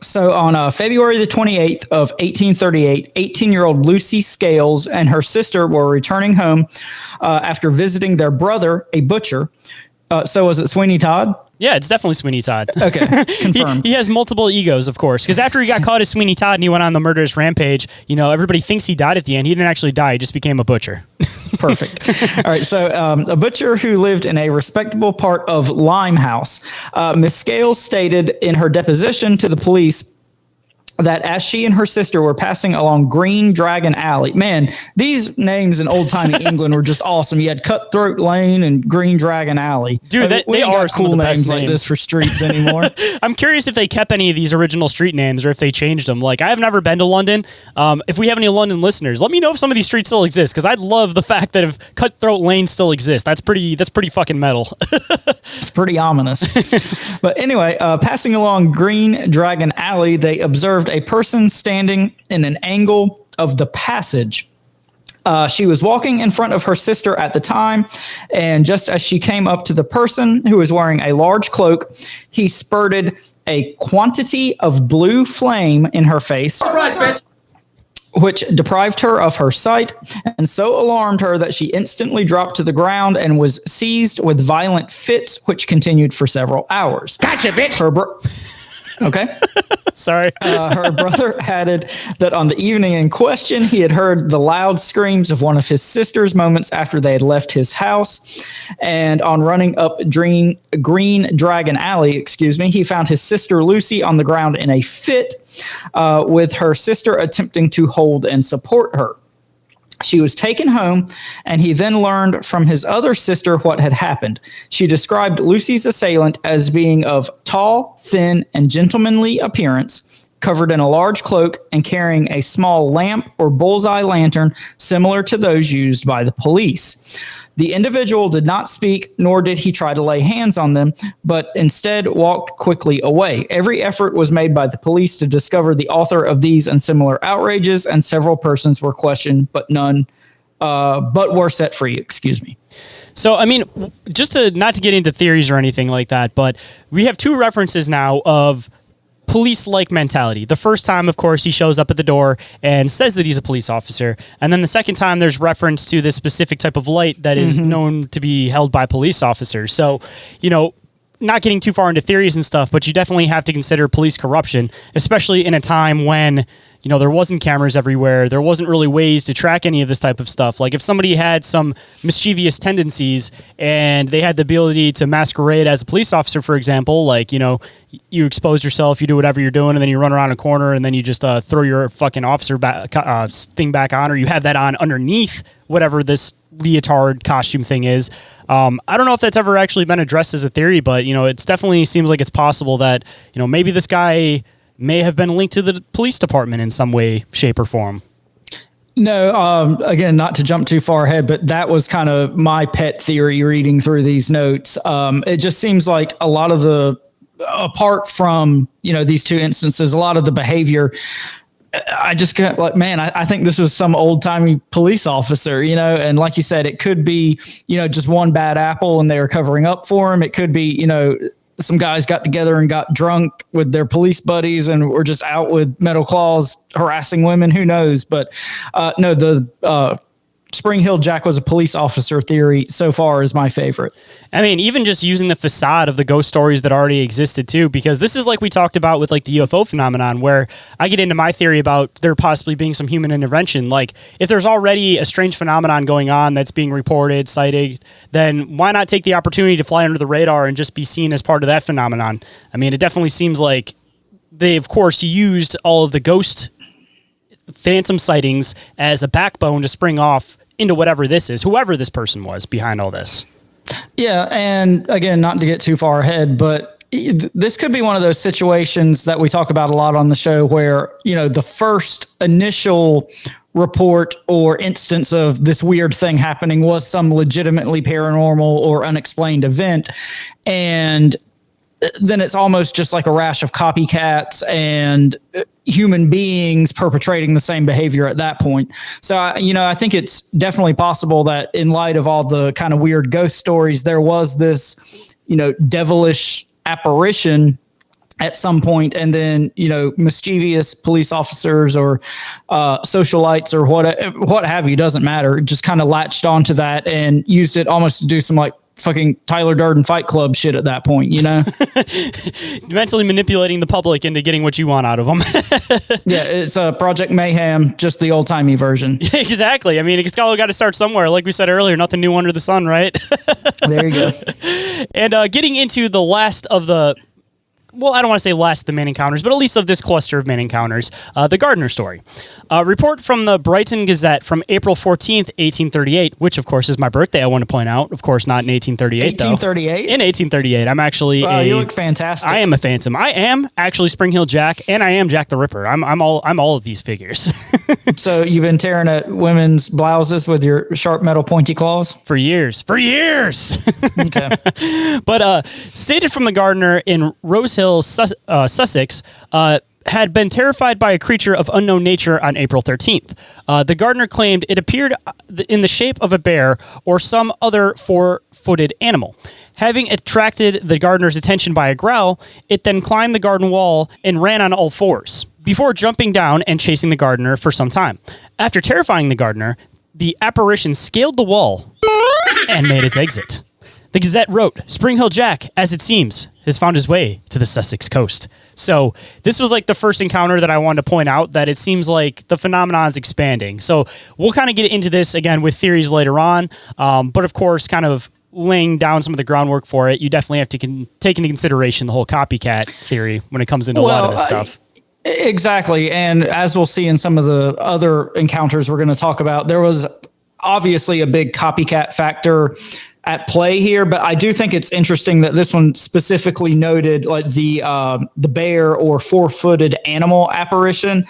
So on February the 28th of 1838, 18-year-old Lucy Scales and her sister were returning home after visiting their brother, a butcher. So was it Sweeney Todd? Yeah, it's definitely Sweeney Todd. Okay, confirmed. He has multiple egos, of course, because after he got caught as Sweeney Todd and he went on the murderous rampage, everybody thinks he died at the end. He didn't actually die. He just became a butcher. Perfect. All right, so a butcher who lived in a respectable part of Limehouse. Miss Scales stated in her deposition to the police that as she and her sister were passing along Green Dragon Alley, man, these names in old-timey England were just awesome. You had Cutthroat Lane and Green Dragon Alley. Dude, they are cool some of the names best like names this for streets anymore. I'm curious if they kept any of these original street names or if they changed them. Like, I have never been to London. If we have any London listeners, let me know if some of these streets still exist, because I'd love the fact that if Cutthroat Lane still exists. That's pretty fucking metal. It's pretty ominous. But anyway, passing along Green Dragon Alley, they observed a person standing in an angle of the passage. She was walking in front of her sister at the time, and just as she came up to the person who was wearing a large cloak, he spurted a quantity of blue flame in her face. Surprise, bitch! Which deprived her of her sight and so alarmed her that she instantly dropped to the ground and was seized with violent fits, which continued for several hours. Gotcha, bitch! Okay. Sorry. Her brother added that on the evening in question, he had heard the loud screams of one of his sisters moments after they had left his house. And on running up Green Dragon Alley, he found his sister Lucy on the ground in a fit, with her sister attempting to hold and support her. She was taken home, and he then learned from his other sister what had happened. She described Lucy's assailant as being of tall, thin, and gentlemanly appearance, covered in a large cloak and carrying a small lamp or bullseye lantern similar to those used by the police. The individual did not speak, nor did he try to lay hands on them, but instead walked quickly away. Every effort was made by the police to discover the author of these and similar outrages, and several persons were questioned, but none were set free. So, I mean, just not to get into theories or anything like that, but we have 2 references now of police-like mentality. The first time, of course, he shows up at the door and says that he's a police officer. And then the second time, there's reference to this specific type of light that is known to be held by police officers. So, not getting too far into theories and stuff, but you definitely have to consider police corruption, especially in a time when, there wasn't cameras everywhere. There wasn't really ways to track any of this type of stuff. Like if somebody had some mischievous tendencies and they had the ability to masquerade as a police officer, for example, like, you expose yourself, you do whatever you're doing, and then you run around a corner and then you just throw your fucking officer thing back on, or you have that on underneath whatever this leotard costume thing is. I don't know if that's ever actually been addressed as a theory, but, it's definitely seems like it's possible that, maybe this guy may have been linked to the police department in some way, shape, or form. No, again, not to jump too far ahead, but that was kind of my pet theory reading through these notes. It just seems like a lot of apart from, these 2 instances, a lot of the behavior I just can't, like, man, I think this was some old timey police officer, and like you said, it could be, just one bad apple and they were covering up for him. It could be, some guys got together and got drunk with their police buddies and were just out with metal claws harassing women. Who knows? But no, the Spring Hill Jack was a police officer theory so far is my favorite. I mean, even just using the facade of the ghost stories that already existed too, because this is like we talked about with like the UFO phenomenon, where I get into my theory about there possibly being some human intervention. Like if there's already a strange phenomenon going on that's being reported, cited, then why not take the opportunity to fly under the radar and just be seen as part of that phenomenon? I mean, it definitely seems like they, of course, used all of the ghost phantom sightings as a backbone to spring off into whatever this is, whoever this person was behind all this. Yeah, and again, not to get too far ahead, but this could be one of those situations that we talk about a lot on the show where, the first initial report or instance of this weird thing happening was some legitimately paranormal or unexplained event. And then it's almost just like a rash of copycats and human beings perpetrating the same behavior at that point. So, I think it's definitely possible that in light of all the kind of weird ghost stories, there was this, devilish apparition at some point, and then, mischievous police officers or socialites or what have you, doesn't matter, just kind of latched onto that and used it almost to do some like fucking Tyler Durden Fight Club shit at that point, Mentally manipulating the public into getting what you want out of them. Yeah, it's a Project Mayhem, just the old timey version. Exactly. I mean, it's got to start somewhere. Like we said earlier, nothing new under the sun, right? There you go. And getting into the last of the, well, I don't want to say last of the main encounters, but at least of this cluster of main encounters, the Gardner story. A report from the Brighton Gazette from April 14th, 1838, which, of course, is my birthday, I want to point out. Of course, not in 1838, 1838? In 1838. I'm actually you look fantastic. I am a phantom. I am actually Spring Hill Jack, and I am Jack the Ripper. I'm all of these figures. So you've been tearing at women's blouses with your sharp metal pointy claws? For years. Okay. But stated from the Gardner in Rose Hill, Sussex, had been terrified by a creature of unknown nature on April 13th. The Gardner claimed it appeared in the shape of a bear or some other four-footed animal. Having attracted the Gardner's attention by a growl, it then climbed the garden wall and ran on all fours, before jumping down and chasing the Gardner for some time. After terrifying the Gardner, the apparition scaled the wall and made its exit. The Gazette wrote, Spring Hill Jack, as it seems, has found his way to the Sussex coast. So this was like the first encounter that I wanted to point out, that it seems like the phenomenon is expanding. So we'll kind of get into this again with theories later on. But of course, kind of laying down some of the groundwork for it, you definitely have to take into consideration the whole copycat theory when it comes into a lot of this stuff. Exactly. And as we'll see in some of the other encounters we're going to talk about, there was obviously a big copycat factor at play here, but I do think it's interesting that this one specifically noted like the bear or four-footed animal apparition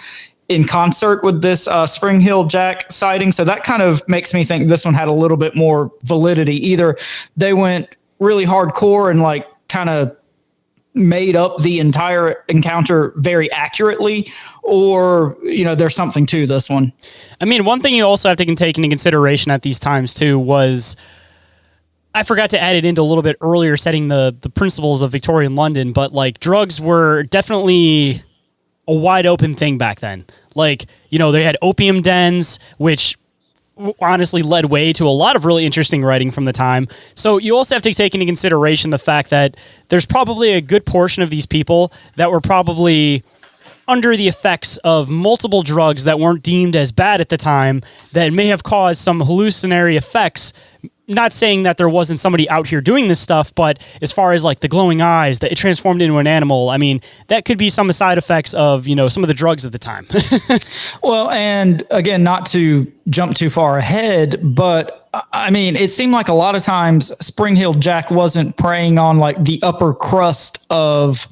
in concert with this Spring Hill Jack sighting. So that kind of makes me think this one had a little bit more validity. Either they went really hardcore and like kind of made up the entire encounter very accurately, or, there's something to this one. I mean, one thing you also have to take into consideration at these times too was, I forgot to add it into a little bit earlier, setting the principles of Victorian London, but like drugs were definitely a wide open thing back then. Like, they had opium dens, which honestly led way to a lot of really interesting writing from the time. So you also have to take into consideration the fact that there's probably a good portion of these people that were probably under the effects of multiple drugs that weren't deemed as bad at the time, that may have caused some hallucinatory effects. Not saying that there wasn't somebody out here doing this stuff, but as far as like the glowing eyes, that it transformed into an animal, I mean, that could be some side effects of, some of the drugs at the time. Well, and again, not to jump too far ahead, but I mean, it seemed like a lot of times Spring Hill Jack wasn't preying on like the upper crust of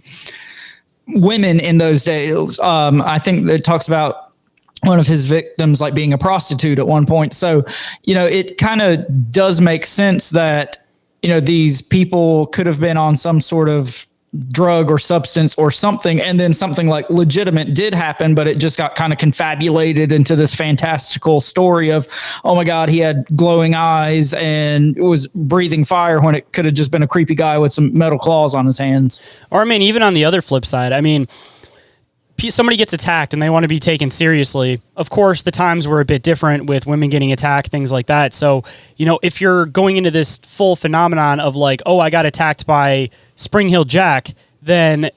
women in those days. I think it talks about one of his victims like being a prostitute at one point. So, it kind of does make sense that, these people could have been on some sort of drug or substance or something, and then something like legitimate did happen, but it just got kind of confabulated into this fantastical story of, oh my God, he had glowing eyes and was breathing fire when it could have just been a creepy guy with some metal claws on his hands. Or, I mean, even on the other flip side, I mean, somebody gets attacked and they want to be taken seriously. Of course, the times were a bit different with women getting attacked, things like that. So, you know, if you're going into this full phenomenon of like, oh, I got attacked by Spring Hill Jack, then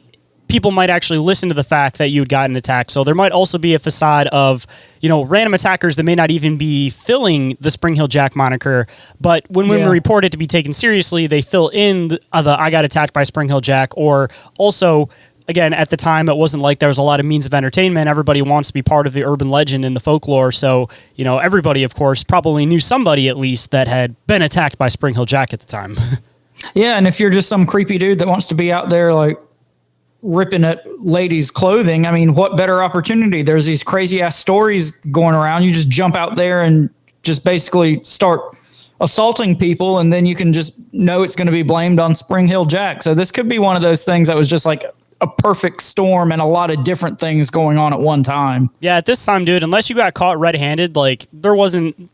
people might actually listen to the fact that you'd gotten attacked. So there might also be a facade of, you know, random attackers that may not even be filling the Spring Hill Jack moniker. But when women report it to be taken seriously, they fill in the I got attacked by Spring Hill Jack. Or also, again, at the time, it wasn't like there was a lot of means of entertainment. Everybody wants to be part of the urban legend and the folklore. So, you know, everybody, of course, probably knew somebody at least that had been attacked by Spring Hill Jack at the time. Yeah, and if you're just some creepy dude that wants to be out there, like, ripping at ladies' clothing, I mean, what better opportunity? There's these crazy-ass stories going around. You just jump out there and just basically start assaulting people, and then you can just know it's going to be blamed on Spring Hill Jack. So this could be one of those things that was just like a perfect storm and a lot of different things going on at one time. Yeah, at this time, dude, unless you got caught red-handed, like, there wasn't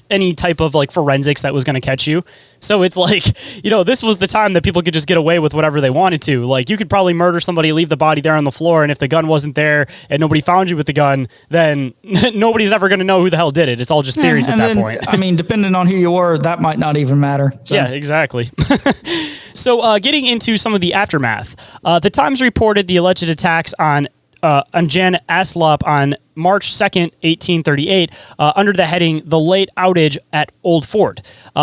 any type of like forensics that was going to catch you. So it's like, you know, this was the time that people could just get away with whatever they wanted to. Like, you could probably murder somebody, leave the body there on the floor, and if the gun wasn't there and nobody found you with the gun, then nobody's ever going to know who the hell did it. It's all just theories at that point. I mean, depending on who you were, that might not even matter. So. Yeah, exactly. So getting into some of the aftermath, the Times reported the alleged attacks on Jan Aslop on March 2nd, 1838, under the heading The Late Outage at Old Fort.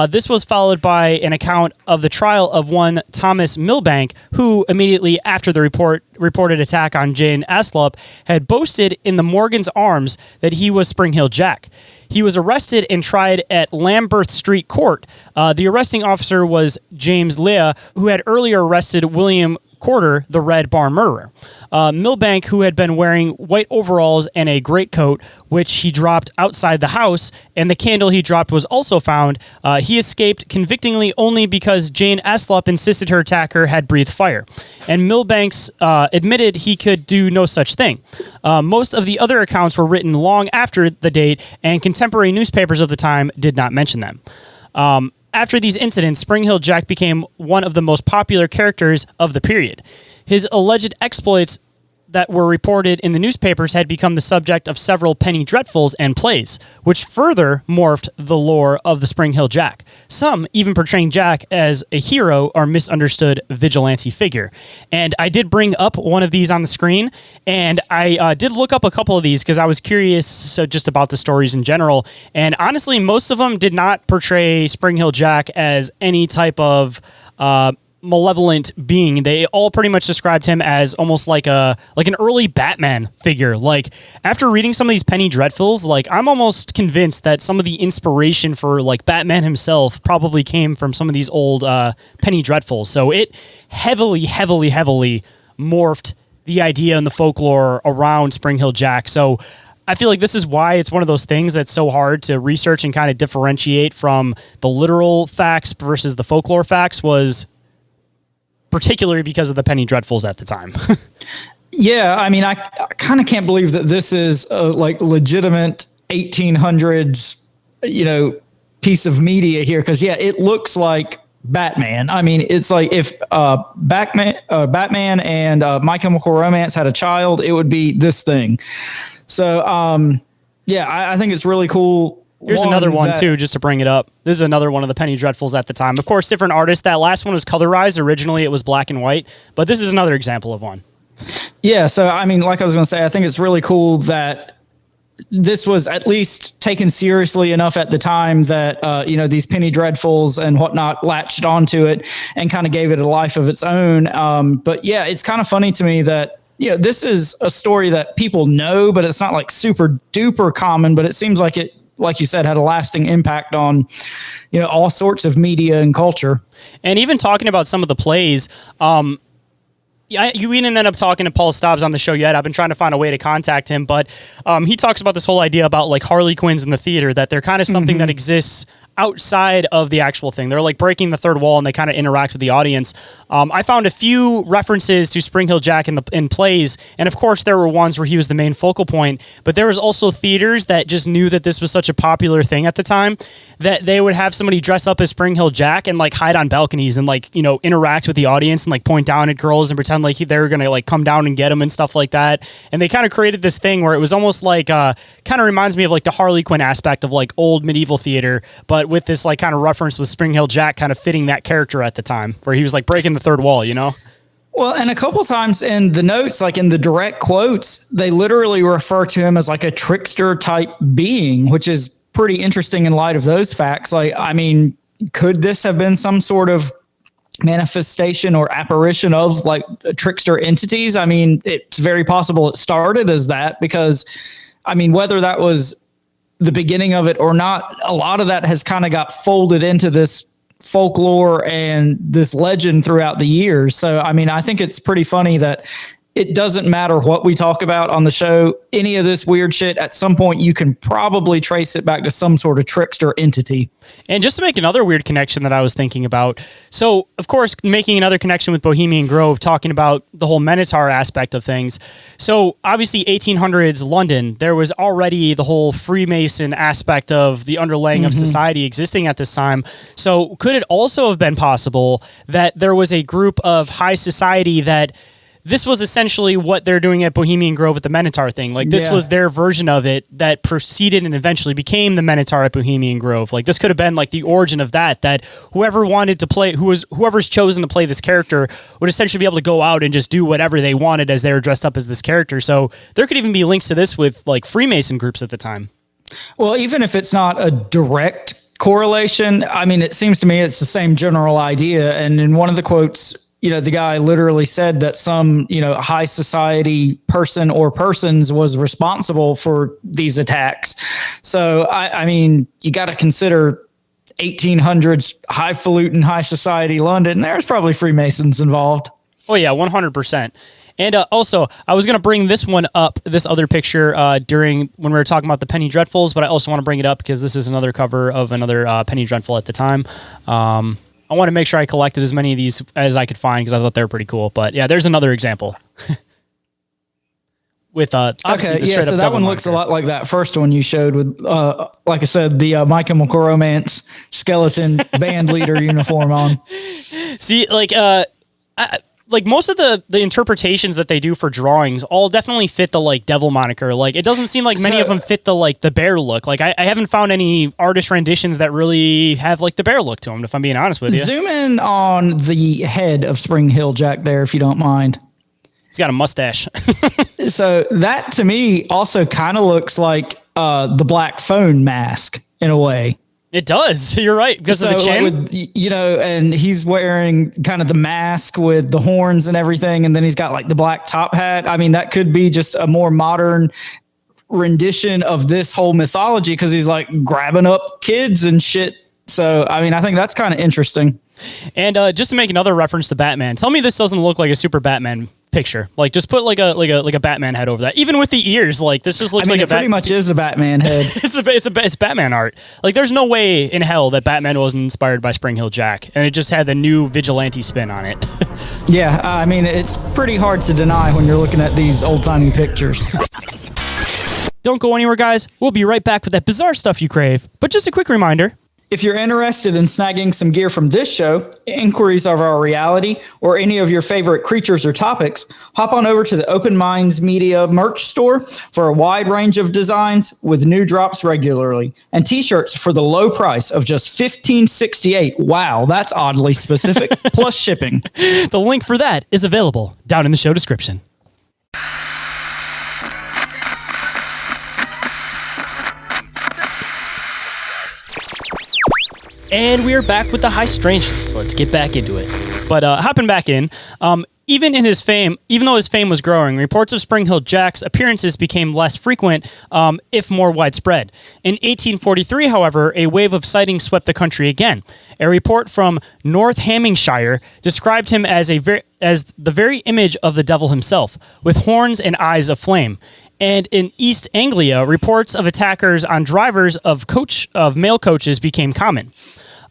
This was followed by an account of the trial of one Thomas Milbank, who immediately after the reported attack on Jane Aslop had boasted in the Morgan's Arms that he was Spring Hill Jack. He was arrested and tried at Lambeth Street Court. The arresting officer was James Lea, who had earlier arrested William Corder, the Red Barn murderer. Milbank, who had been wearing white overalls and a greatcoat, which he dropped outside the house, and the candle he dropped was also found. He escaped convictingly only because Jane Aslop insisted her attacker had breathed fire. And Milbanks admitted he could do no such thing. Most of the other accounts were written long after the date, and contemporary newspapers of the time did not mention them. After these incidents, Spring Hill Jack became one of the most popular characters of the period. His alleged exploits that were reported in the newspapers had become the subject of several penny dreadfuls and plays, which further morphed the lore of the Spring Hill Jack, some even portraying Jack as a hero or misunderstood vigilante figure. And I did bring up one of these on the screen, and I did look up a couple of these because I was curious just about the stories in general, and honestly, most of them did not portray Spring Hill Jack as any type of malevolent being. They all pretty much described him as almost like an early Batman figure. Like, after reading some of these penny dreadfuls, like, I'm almost convinced that some of the inspiration for like Batman himself probably came from some of these old penny dreadfuls. So it heavily morphed the idea and the folklore around Spring Hill Jack. So I feel like this is why it's one of those things that's so hard to research and kind of differentiate from the literal facts versus the folklore facts, was particularly because of the penny dreadfuls at the time. Yeah, I mean, I kind of can't believe that this is a like legitimate 1800s, you know, piece of media here. Because yeah, it looks like Batman. I mean, it's like if Batman and My Chemical Romance had a child, it would be this thing. So yeah, I think it's really cool. Here's another one, too, just to bring it up. This is another one of the penny dreadfuls at the time. Of course, different artists. That last one was colorized. Originally, it was black and white. But this is another example of one. Yeah, so, I mean, like I was going to say, I think it's really cool that this was at least taken seriously enough at the time that, you know, these penny dreadfuls and whatnot latched onto it and kind of gave it a life of its own. But, yeah, it's kind of funny to me that, you know, this is a story that people know, but it's not like super duper common, but it seems like it, like you said, had a lasting impact on, you know, all sorts of media and culture. And even talking about some of the plays, you we didn't end up talking to Paul Stobbs on the show yet. I've been trying to find a way to contact him, but he talks about this whole idea about like Harley Quinns in the theater, that they're kind of something that exists outside of the actual thing. They're like breaking the third wall and they kind of interact with the audience. I found a few references to Spring Hill Jack in plays, and of course there were ones where he was the main focal point, but there was also theaters that just knew that this was such a popular thing at the time that they would have somebody dress up as Spring Hill Jack and like hide on balconies and like, you know, interact with the audience and like point down at girls and pretend like they were going to like come down and get them and stuff like that. And they kind of created this thing where it was almost like kind of reminds me of like the Harley Quinn aspect of like old medieval theater, but with this like kind of reference with Spring Hill Jack kind of fitting that character at the time where he was like breaking the third wall, you know? Well, and a couple times in the notes, like in the direct quotes, they literally refer to him as like a trickster type being, which is pretty interesting in light of those facts. Like, I mean, could this have been some sort of manifestation or apparition of like trickster entities? I mean, it's very possible it started as that because, I mean, whether that was the beginning of it or not, a lot of that has kind of got folded into this folklore and this legend throughout the years. So, I mean, I think it's pretty funny that it doesn't matter what we talk about on the show, any of this weird shit, at some point you can probably trace it back to some sort of trickster entity. And just to make another weird connection that I was thinking about, so of course, making another connection with Bohemian Grove, talking about the whole Minotaur aspect of things. So obviously 1800s London, there was already the whole Freemason aspect of the underlaying of society existing at this time. So could it also have been possible that there was a group of high society that this was essentially what they're doing at Bohemian Grove with the Minotaur thing. Like this was their version of it that proceeded and eventually became the Minotaur at Bohemian Grove. Like this could have been like the origin of that whoever wanted to play, whoever's chosen to play this character would essentially be able to go out and just do whatever they wanted as they were dressed up as this character. So there could even be links to this with like Freemason groups at the time. Well, even if it's not a direct correlation, I mean, it seems to me it's the same general idea. And in one of the quotes, you know, the guy literally said that some, you know, high society person or persons was responsible for these attacks. So, I mean, you got to consider 1800s highfalutin high society London. There's probably Freemasons involved. Oh, yeah, 100%. And also, I was going to bring this one up, this other picture, during when we were talking about the Penny Dreadfuls, but I also want to bring it up because this is another cover of another Penny Dreadful at the time. I want to make sure I collected as many of these as I could find because I thought they were pretty cool. But yeah, there's another example. With obviously the straight up so that one looks a lot like that first one you showed with, like I said, the My Chemical Romance skeleton band leader uniform on. See, like most of the interpretations that they do for drawings all definitely fit the like devil moniker. Like it doesn't seem like many of them fit the like the bear look. Like I haven't found any artist renditions that really have like the bear look to them, if I'm being honest with you. Zoom in on the head of Spring Hill Jack there, if you don't mind. He's got a mustache. So that to me also kind of looks like the Black Phone mask in a way. It does. You're right. Because of the chin. Like with, you know, and he's wearing kind of the mask with the horns and everything. And then he's got like the black top hat. I mean, that could be just a more modern rendition of this whole mythology because he's like grabbing up kids and shit. So, I mean, I think that's kind of interesting. And just to make another reference to Batman, tell me this doesn't look like a super Batman picture. Like just put like a Batman head over that. Even with the ears, like this just looks like it pretty much is a Batman head. it's Batman art. Like there's no way in hell that Batman wasn't inspired by Spring Hill Jack, and it just had the new vigilante spin on it. Yeah, I mean it's pretty hard to deny when you're looking at these old timey pictures. Don't go anywhere, guys. We'll be right back with that bizarre stuff you crave. But just a quick reminder. If you're interested in snagging some gear from this show, inquiries of our reality, or any of your favorite creatures or topics, hop on over to the Open Minds Media merch store for a wide range of designs with new drops regularly, and t-shirts for the low price of just $15.68. Wow, that's oddly specific, plus shipping. The link for that is available down in the show description. And we are back with the high strangeness. Let's get back into it. But hopping back in, Even though his fame was growing, reports of Spring Hill Jack's appearances became less frequent, if more widespread. In 1843, however, a wave of sightings swept the country again. A report from North Hampshire described him as the very image of the devil himself, with horns and eyes of flame. And in East Anglia, reports of attackers on drivers of mail coaches became common.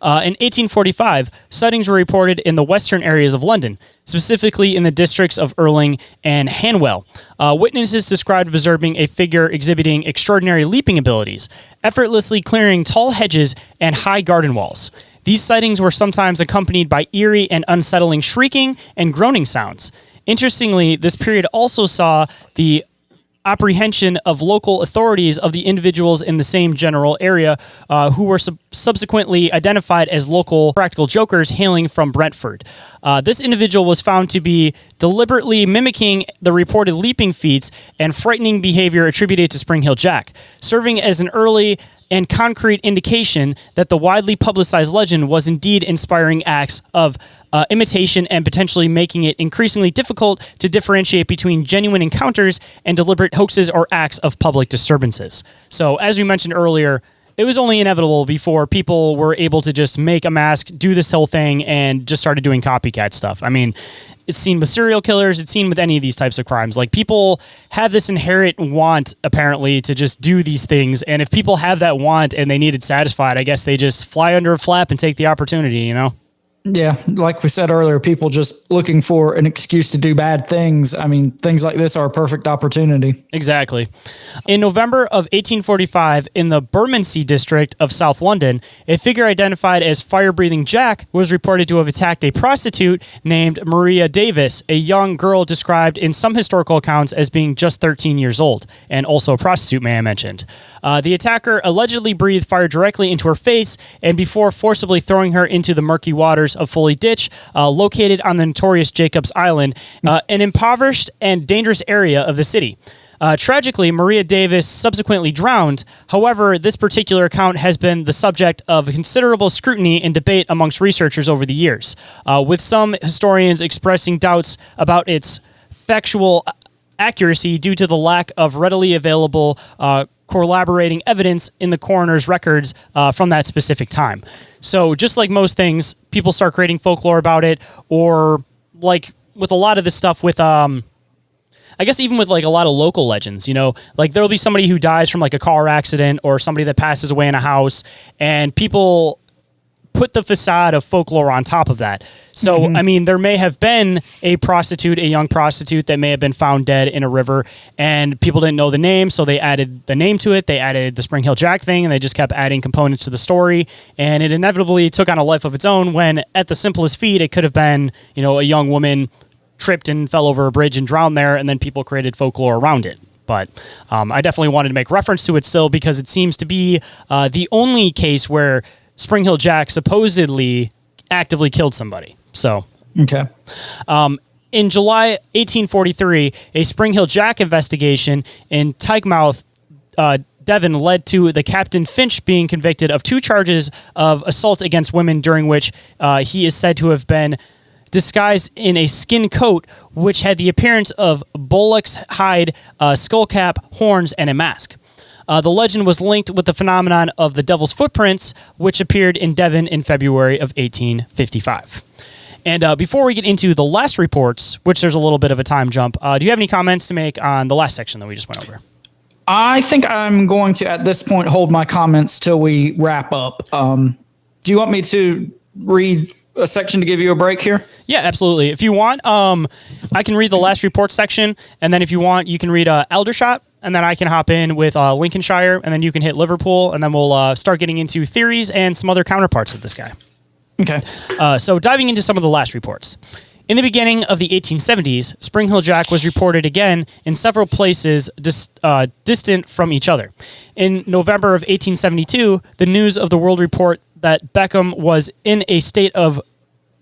In 1845, sightings were reported in the western areas of London, specifically in the districts of Ealing and Hanwell. Witnesses described observing a figure exhibiting extraordinary leaping abilities, effortlessly clearing tall hedges and high garden walls. These sightings were sometimes accompanied by eerie and unsettling shrieking and groaning sounds. Interestingly, this period also saw the apprehension of local authorities of the individuals in the same general area who were subsequently identified as local practical jokers hailing from Brentford. This individual was found to be deliberately mimicking the reported leaping feats and frightening behavior attributed to Spring Hill Jack, serving as an early and concrete indication that the widely publicized legend was indeed inspiring acts of imitation and potentially making it increasingly difficult to differentiate between genuine encounters and deliberate hoaxes or acts of public disturbances. So, as we mentioned earlier, it was only inevitable before people were able to just make a mask, do this whole thing, and just started doing copycat stuff. I mean, it's seen with serial killers. It's seen with any of these types of crimes. Like, people have this inherent want, apparently, to just do these things. And if people have that want and they need it satisfied, I guess they just fly under a flap and take the opportunity, you know? Yeah, like we said earlier, people just looking for an excuse to do bad things. I mean, things like this are a perfect opportunity. Exactly. In November of 1845, in the Bermondsey district of South London, a figure identified as Fire-Breathing Jack was reported to have attacked a prostitute named Maria Davis, a young girl described in some historical accounts as being just 13 years old, and also a prostitute, may I mention. The attacker allegedly breathed fire directly into her face, and before forcibly throwing her into the murky waters of Foley Ditch, located on the notorious Jacobs Island, an impoverished and dangerous area of the city. Tragically, Maria Davis subsequently drowned. However, this particular account has been the subject of considerable scrutiny and debate amongst researchers over the years, with some historians expressing doubts about its factual accuracy due to the lack of readily available corroborating evidence in the coroner's records from that specific time. So just like most things, people start creating folklore about it, or like with a lot of this stuff with, I guess even with like a lot of local legends, you know, like there'll be somebody who dies from like a car accident or somebody that passes away in a house, and people put the facade of folklore on top of that. So, I mean, there may have been a young prostitute that may have been found dead in a river, and people didn't know the name, so they added the name to it. They added the Spring Hill Jack thing, and they just kept adding components to the story, and it inevitably took on a life of its own when, at the simplest feat, it could have been, you know, a young woman tripped and fell over a bridge and drowned there, and then people created folklore around it. But I definitely wanted to make reference to it still, because it seems to be the only case where Spring Hill Jack supposedly actively killed somebody. So, okay. In July 1843, a Spring Hill Jack investigation in Teignmouth, Devon, led to the Captain Finch being convicted of 2 charges of assault against women, during which he is said to have been disguised in a skin coat which had the appearance of bullock's hide, skull cap, horns, and a mask. The legend was linked with the phenomenon of the Devil's Footprints, which appeared in Devon in February of 1855. And before we get into the last reports, which there's a little bit of a time jump, do you have any comments to make on the last section that we just went over? I think I'm going to, at this point, hold my comments till we wrap up. Do you want me to read a section to give you a break here? Yeah, absolutely. If you want, I can read the last report section, and then if you want, you can read Aldershot, and then I can hop in with Lincolnshire, and then you can hit Liverpool, and then we'll start getting into theories and some other counterparts of this guy. Okay. So diving into some of the last reports. In the beginning of the 1870s, Spring Hill Jack was reported again in several places distant from each other. In November of 1872, the News of the World report that Beckham was in a state of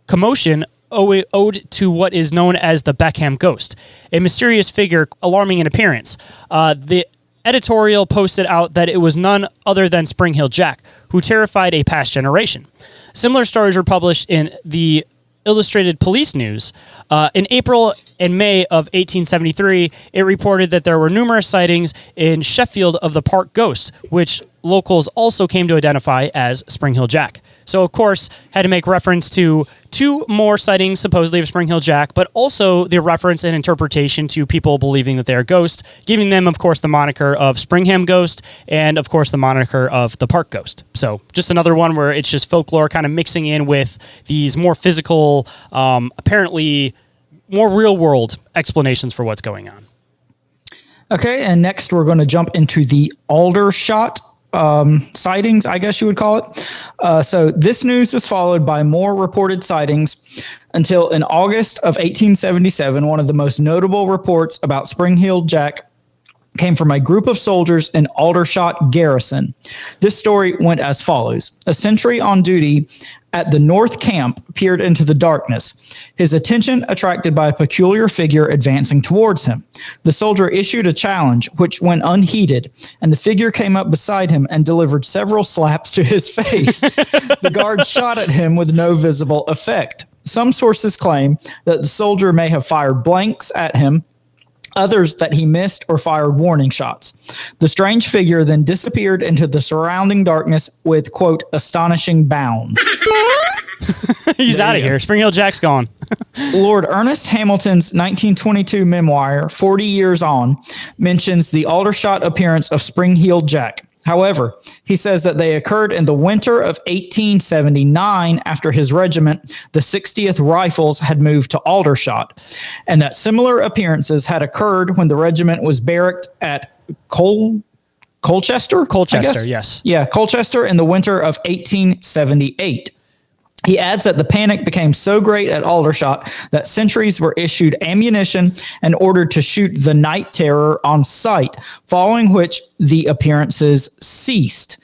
commotion owed to what is known as the Beckham ghost, a mysterious figure alarming in appearance. The editorial posted out that it was none other than Spring Hill Jack, who terrified a past generation. Similar stories were published in the Illustrated Police News. In April and May of 1873, it reported that there were numerous sightings in Sheffield of the park ghost, which locals also came to identify as Spring Hill Jack. So, of course, had to make reference to 2 more sightings supposedly of Spring Hill Jack, but also the reference and interpretation to people believing that they are ghosts, giving them, of course, the moniker of Springham Ghost and, of course, the moniker of the Park Ghost. So just another one where it's just folklore kind of mixing in with these more physical, apparently more real-world explanations for what's going on. Okay, and next we're going to jump into the Aldershot sightings, I guess you would call it. So this news was followed by more reported sightings until in August of 1877, one of the most notable reports about Spring Hill Jack came from a group of soldiers in Aldershot garrison. This story went as follows. A sentry on duty at the North Camp peered into the darkness, his attention attracted by a peculiar figure advancing towards him. The soldier issued a challenge, which went unheeded, and the figure came up beside him and delivered several slaps to his face. The guard shot at him with no visible effect. Some sources claim that the soldier may have fired blanks at him, others that he missed or fired warning shots. The strange figure then disappeared into the surrounding darkness with, quote, astonishing bounds. He's out of here. Spring Hill Jack's gone. Lord Ernest Hamilton's 1922 memoir, 40 Years On, mentions the Aldershot appearance of Spring Hill Jack. However, he says that they occurred in the winter of 1879 after his regiment, the 60th Rifles, had moved to Aldershot, and that similar appearances had occurred when the regiment was barracked at Colchester? Colchester, yes. Yeah, Colchester in the winter of 1878. He adds that the panic became so great at Aldershot that sentries were issued ammunition and ordered to shoot the night terror on sight, following which the appearances ceased.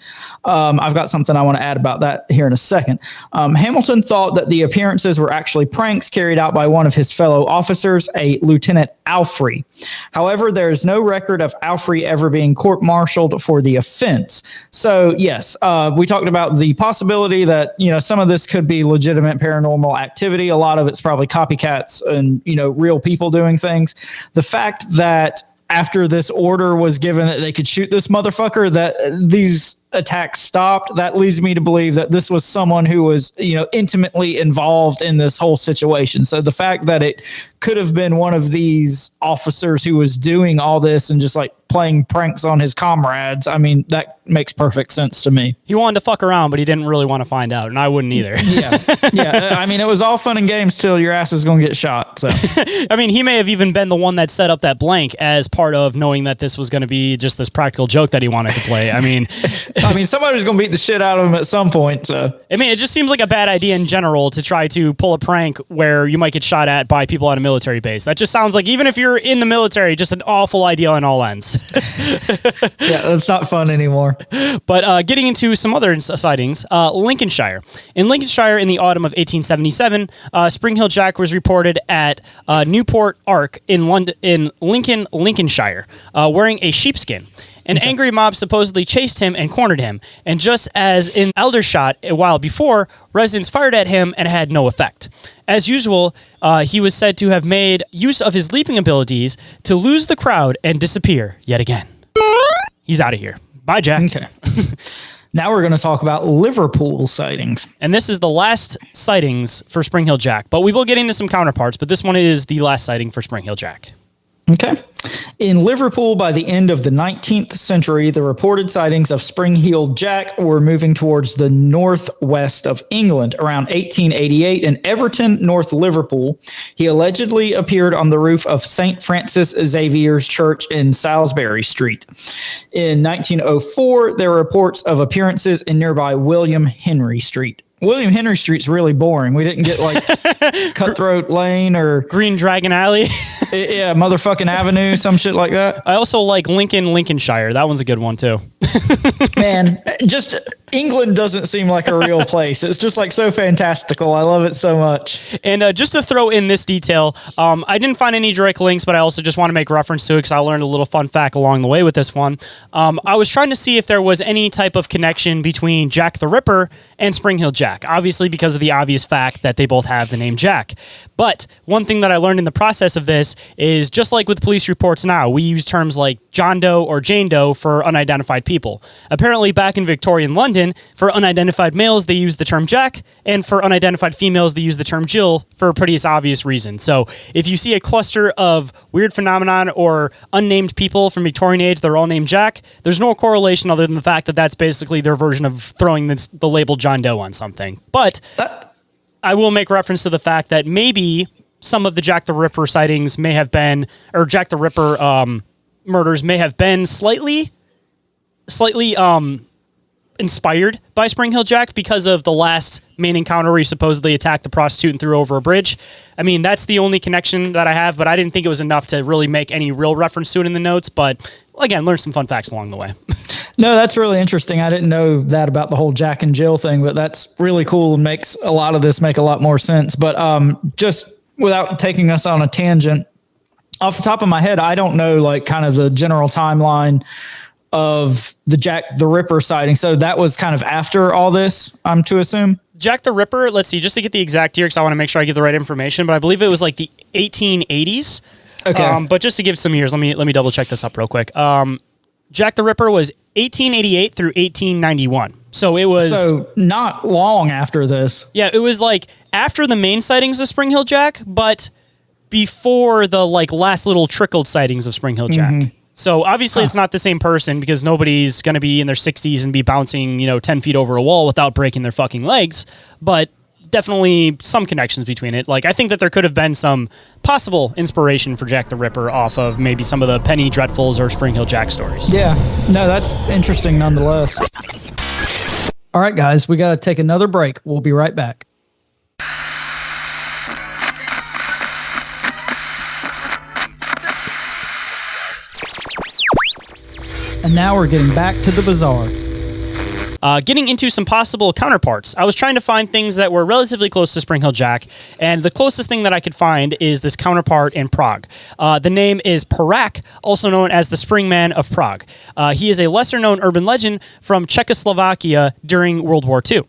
I've got something I want to add about that here in a second. Hamilton thought that the appearances were actually pranks carried out by one of his fellow officers, a Lieutenant Alfrey. However, there is no record of Alfrey ever being court-martialed for the offense. So, yes, we talked about the possibility that, some of this could be legitimate paranormal activity. A lot of it's probably copycats and, real people doing things. The fact that after this order was given that they could shoot this motherfucker, that these attacks stopped, that leads me to believe that this was someone who was, intimately involved in this whole situation. So the fact that it could have been one of these officers who was doing all this and just like playing pranks on his comrades, I mean, that makes perfect sense to me. He wanted to fuck around, but he didn't really want to find out, and I wouldn't either. Yeah. I mean, it was all fun and games till your ass is going to get shot. So, I mean, he may have even been the one that set up that blank as part of knowing that this was going to be just this practical joke that he wanted to play. I mean, somebody was going to beat the shit out of him at some point. So, I mean, it just seems like a bad idea in general to try to pull a prank where you might get shot at by people on a military base. That just sounds like, even if you're in the military, just an awful idea on all ends. Yeah, it's not fun anymore. But getting into some other sightings, Lincolnshire. In Lincolnshire in the autumn of 1877, Spring Hill Jack was reported at Newport Ark in Lincolnshire, wearing a sheepskin. An angry mob supposedly chased him and cornered him, and just as in Aldershot a while before, residents fired at him and had no effect. As usual, he was said to have made use of his leaping abilities to lose the crowd and disappear yet again. He's out of here. Bye, Jack. Okay. Now we're going to talk about Liverpool sightings. And this is the last sightings for Spring Hill Jack, but we will get into some counterparts, but this one is the last sighting for Spring Hill Jack. Okay. In Liverpool, by the end of the 19th century, the reported sightings of Spring Hill Jack were moving towards the northwest of England. Around 1888, in Everton, North Liverpool, he allegedly appeared on the roof of St. Francis Xavier's Church in Salisbury Street. In 1904, there were reports of appearances in nearby William Henry Street. William Henry Street's really boring. We didn't get like Cutthroat Lane or Green Dragon Alley. Yeah, motherfucking Avenue, some shit like that. I also like Lincolnshire. That one's a good one too. Man, just England doesn't seem like a real place. It's just like so fantastical. I love it so much. And just to throw in this detail, I didn't find any direct links, but I also just want to make reference to it because I learned a little fun fact along the way with this one. I was trying to see if there was any type of connection between Jack the Ripper and Spring Hill Jack. Obviously, because of the obvious fact that they both have the name Jack. Jack. But one thing that I learned in the process of this is just like with police reports now, we use terms like John Doe or Jane Doe for unidentified people. Apparently back in Victorian London, for unidentified males, they use the term Jack, and for unidentified females, they use the term Jill for a pretty obvious reason. So if you see a cluster of weird phenomenon or unnamed people from Victorian age, they're all named Jack, there's no correlation other than the fact that that's basically their version of throwing the label John Doe on something. But I will make reference to the fact that maybe some of the Jack the Ripper sightings may have been, or Jack the Ripper murders may have been slightly inspired by Spring Hill Jack because of the last main encounter where he supposedly attacked the prostitute and threw her over a bridge. I mean, that's the only connection that I have, but I didn't think it was enough to really make any real reference to it in the notes. But again, learn some fun facts along the way. No, that's really interesting. I didn't know that about the whole Jack and Jill thing, but that's really cool and makes a lot of this make a lot more sense. But just without taking us on a tangent, off the top of my head, I don't know like kind of the general timeline of the Jack the Ripper sighting. So that was kind of after all this, I'm to assume? Jack the Ripper, let's see, just to get the exact year, because I want to make sure I give the right information, but I believe it was like the 1880s. Okay. But just to give some years, let me double check this up real quick. Jack the Ripper was 1888 through 1891. So it was... So not long after this. Yeah, it was like after the main sightings of Spring Hill Jack, but before the like last little trickled sightings of Spring Hill Jack. Mm-hmm. So obviously it's not the same person because nobody's going to be in their 60s and be bouncing, 10 feet over a wall without breaking their fucking legs. But definitely some connections between it. Like I think that there could have been some possible inspiration for Jack the Ripper off of maybe some of the Penny Dreadfuls or Spring Hill Jack stories. Yeah, no, that's interesting nonetheless. All right, guys, we got to take another break. We'll be right back. And now we're getting back to the bazaar. Getting into some possible counterparts. I was trying to find things that were relatively close to Spring Hill Jack, and the closest thing that I could find is this counterpart in Prague. The name is Parak, also known as the Springman of Prague. He is a lesser-known urban legend from Czechoslovakia during World War II.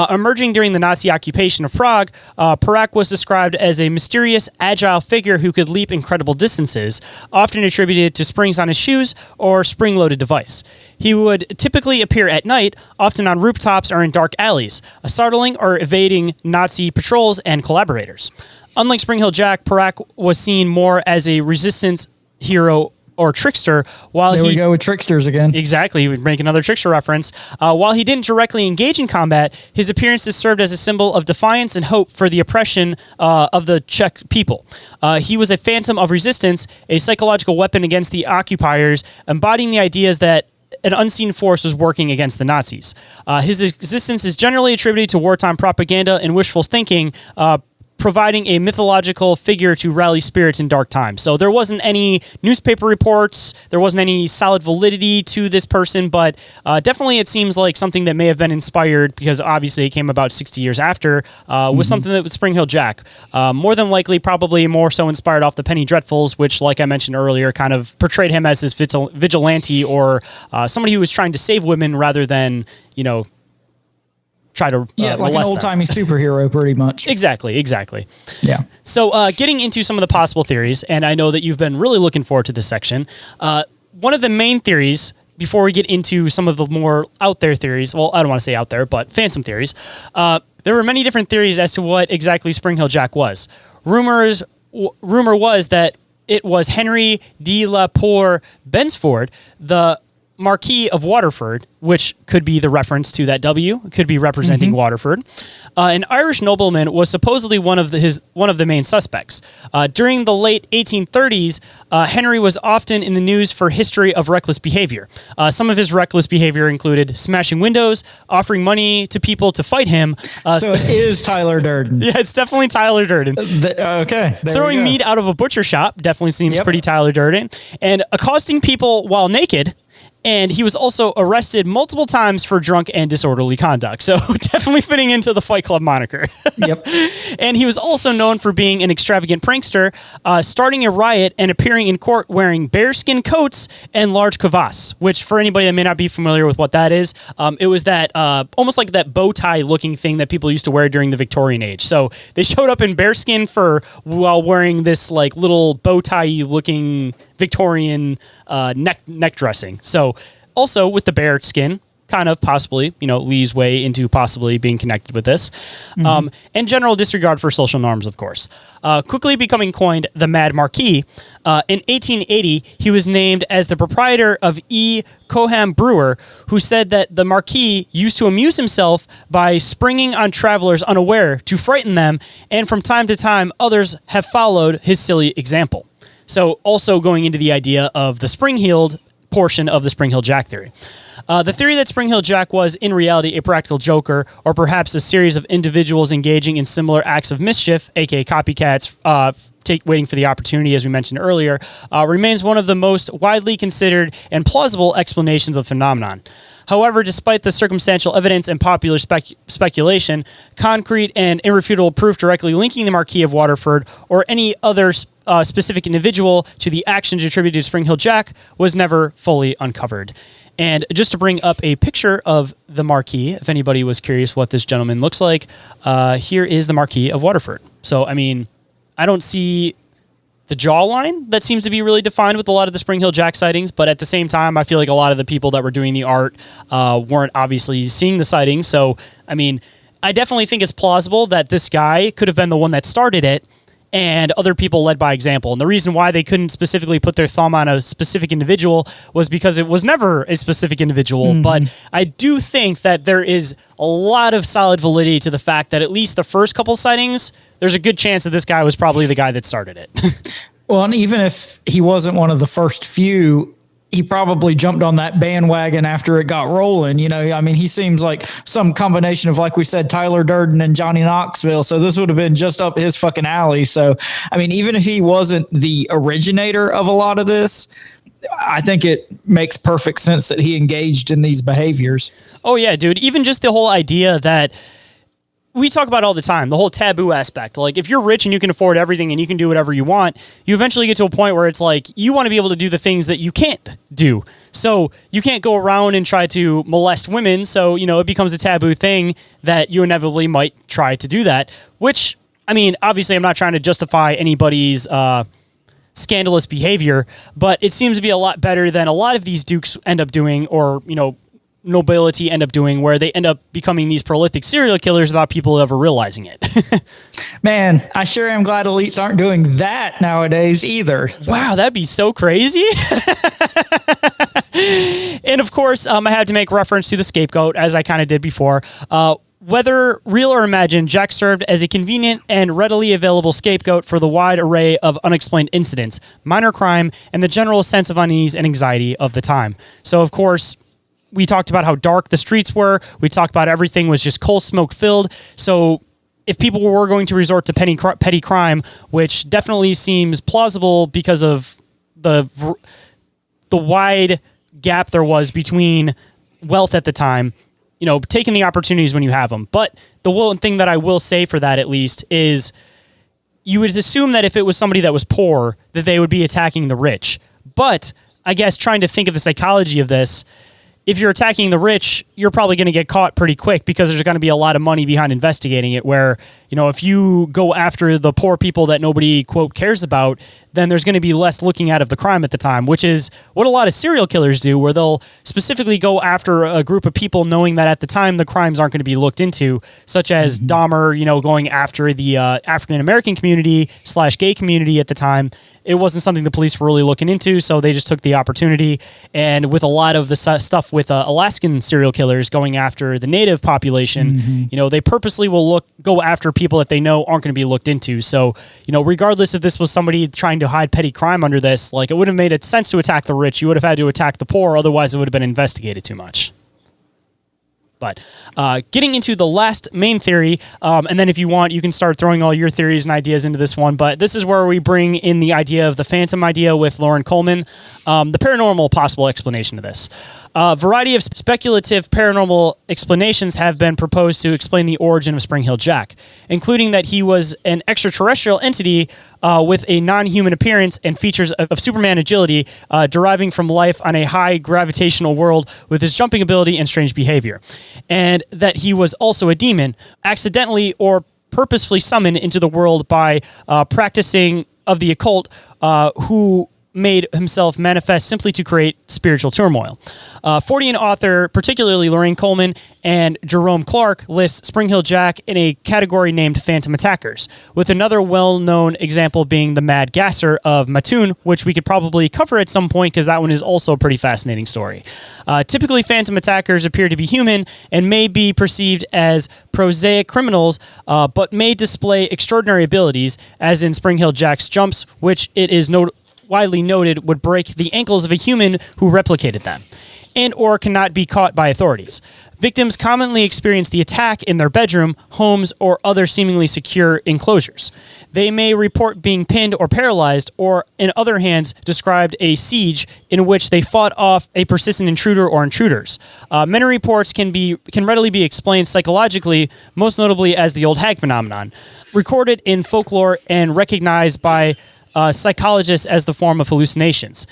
Emerging during the Nazi occupation of Prague, Parak was described as a mysterious, agile figure who could leap incredible distances, often attributed to springs on his shoes or spring-loaded device. He would typically appear at night, often on rooftops or in dark alleys, startling or evading Nazi patrols and collaborators. Unlike Spring Hill Jack, Parak was seen more as a resistance hero or trickster. There we go with tricksters again. Exactly, we would make another trickster reference. While he didn't directly engage in combat, his appearances served as a symbol of defiance and hope for the oppression of the Czech people. He was a phantom of resistance, a psychological weapon against the occupiers, embodying the ideas that an unseen force was working against the Nazis. His existence is generally attributed to wartime propaganda and wishful thinking, providing a mythological figure to rally spirits in dark times. So there wasn't any newspaper reports, there wasn't any solid validity to this person, but definitely it seems like something that may have been inspired, because obviously it came about 60 years after, with something that was Spring Hill Jack. More than likely, probably more so inspired off the Penny Dreadfuls, which, like I mentioned earlier, kind of portrayed him as this vigilante or somebody who was trying to save women rather than, try to like an old-timey superhero, pretty much. Exactly. Yeah. So getting into some of the possible theories, and I know that you've been really looking forward to this section. One of the main theories, before we get into some of the more out there theories, well, I don't want to say out there, but phantom theories, there were many different theories as to what exactly Spring Hill Jack was. Rumor was that it was Henry de la Poer Bensford, the Marquis of Waterford, which could be the reference to that W, could be representing Waterford. An Irish nobleman was supposedly one of the main suspects. During the late 1830s, Henry was often in the news for history of reckless behavior. Some of his reckless behavior included smashing windows, offering money to people to fight him. So it is Tyler Durden. Yeah, it's definitely Tyler Durden. Okay. Throwing meat out of a butcher shop definitely seems pretty Tyler Durden. And accosting people while naked And he was also arrested multiple times for drunk and disorderly conduct. So definitely fitting into the Fight Club moniker. Yep. And he was also known for being an extravagant prankster, starting a riot and appearing in court wearing bearskin coats and large kvass, which for anybody that may not be familiar with what that is, it was that almost like that bow tie looking thing that people used to wear during the Victorian age. So they showed up in bearskin fur while wearing this like little bow tie looking Victorian neck dressing. So also with the bear skin, kind of possibly, leads way into possibly being connected with this. And general disregard for social norms, of course. Quickly becoming coined the Mad Marquis, in 1880, he was named as the proprietor of E. Coham Brewer, who said that the Marquis used to amuse himself by springing on travelers unaware to frighten them, and from time to time, others have followed his silly example. So also going into the idea of the spring-heeled portion of the Spring-Heeled Jack theory. The theory that Spring-Heeled Jack was, in reality, a practical joker, or perhaps a series of individuals engaging in similar acts of mischief, aka copycats, waiting for the opportunity, as we mentioned earlier, remains one of the most widely considered and plausible explanations of the phenomenon. However, despite the circumstantial evidence and popular speculation, concrete and irrefutable proof directly linking the Marquis of Waterford or any other specific individual to the actions attributed to Spring-Heeled Jack was never fully uncovered. And just to bring up a picture of the Marquis, if anybody was curious what this gentleman looks like, here is the Marquis of Waterford. So, I mean, I don't see the jawline that seems to be really defined with a lot of the Spring-Heeled Jack sightings, but at the same time, I feel like a lot of the people that were doing the art weren't obviously seeing the sightings. So, I mean, I definitely think it's plausible that this guy could have been the one that started it, and other people led by example. And the reason why they couldn't specifically put their thumb on a specific individual was because it was never a specific individual. But I do think that there is a lot of solid validity to the fact that at least the first couple sightings, there's a good chance that this guy was probably the guy that started it. Well, and even if he wasn't one of the first few, he probably jumped on that bandwagon after it got rolling. I mean, he seems like some combination of, like we said, Tyler Durden and Johnny Knoxville. So this would have been just up his fucking alley. So, I mean, even if he wasn't the originator of a lot of this, I think it makes perfect sense that he engaged in these behaviors. Oh, yeah, dude. Even just the whole idea that we talk about all the time, the whole taboo aspect. Like, if you're rich and you can afford everything and you can do whatever you want, you eventually get to a point where it's like, you want to be able to do the things that you can't do. So you can't go around and try to molest women. So, it becomes a taboo thing that you inevitably might try to do that, which, I mean, obviously I'm not trying to justify anybody's scandalous behavior, but it seems to be a lot better than a lot of these dukes end up doing, or, nobility end up doing, where they end up becoming these prolific serial killers without people ever realizing it. Man, I sure am glad elites aren't doing that nowadays either. Wow, that'd be so crazy. And of course, I had to make reference to the scapegoat, as I kind of did before. Whether real or imagined, Jack served as a convenient and readily available scapegoat for the wide array of unexplained incidents, minor crime, and the general sense of unease and anxiety of the time. So, of course, we talked about how dark the streets were. We talked about everything was just coal smoke filled. So if people were going to resort to petty crime, which definitely seems plausible because of the wide gap there was between wealth at the time, taking the opportunities when you have them. But the one thing that I will say for that, at least, is you would assume that if it was somebody that was poor, that they would be attacking the rich. But I guess trying to think of the psychology of this, if you're attacking the rich, you're probably going to get caught pretty quick because there's going to be a lot of money behind investigating it, where, if you go after the poor people that nobody, quote, cares about, then there's going to be less looking at of the crime at the time, which is what a lot of serial killers do, where they'll specifically go after a group of people knowing that at the time the crimes aren't going to be looked into, such as Dahmer, going after the African-American community / gay community at the time. It wasn't something the police were really looking into, so they just took the opportunity. And with a lot of the stuff with Alaskan serial killers going after the native population, they purposely will go after people that they know aren't going to be looked into. So, regardless if this was somebody trying to hide petty crime under this, like, it wouldn't have made sense to attack the rich. You would have had to attack the poor, otherwise it would have been investigated too much. But getting into the last main theory, and then if you want, you can start throwing all your theories and ideas into this one. But this is where we bring in the idea of the phantom idea with Lauren Coleman, the paranormal possible explanation of this. A variety of speculative paranormal explanations have been proposed to explain the origin of Spring Hill Jack, including that he was an extraterrestrial entity with a non-human appearance and features of Superman agility, deriving from life on a high gravitational world with his jumping ability and strange behavior. And that he was also a demon, accidentally or purposefully summoned into the world by practicing of the occult, who made himself manifest simply to create spiritual turmoil. Fortean author, particularly Lorraine Coleman and Jerome Clark, lists Spring Hill Jack in a category named Phantom Attackers, with another well-known example being the Mad Gasser of Mattoon, which we could probably cover at some point because that one is also a pretty fascinating story. Typically, Phantom Attackers appear to be human and may be perceived as prosaic criminals, but may display extraordinary abilities, as in Spring Hill Jack's jumps, which it is widely noted would break the ankles of a human who replicated them, and or cannot be caught by authorities. Victims commonly experience the attack in their bedroom, homes, or other seemingly secure enclosures. They may report being pinned or paralyzed, or, in other hands, described a siege in which they fought off a persistent intruder or intruders. Many reports can readily be explained psychologically, most notably as the old hag phenomenon, recorded in folklore and recognized by psychologists as the form of hallucinations.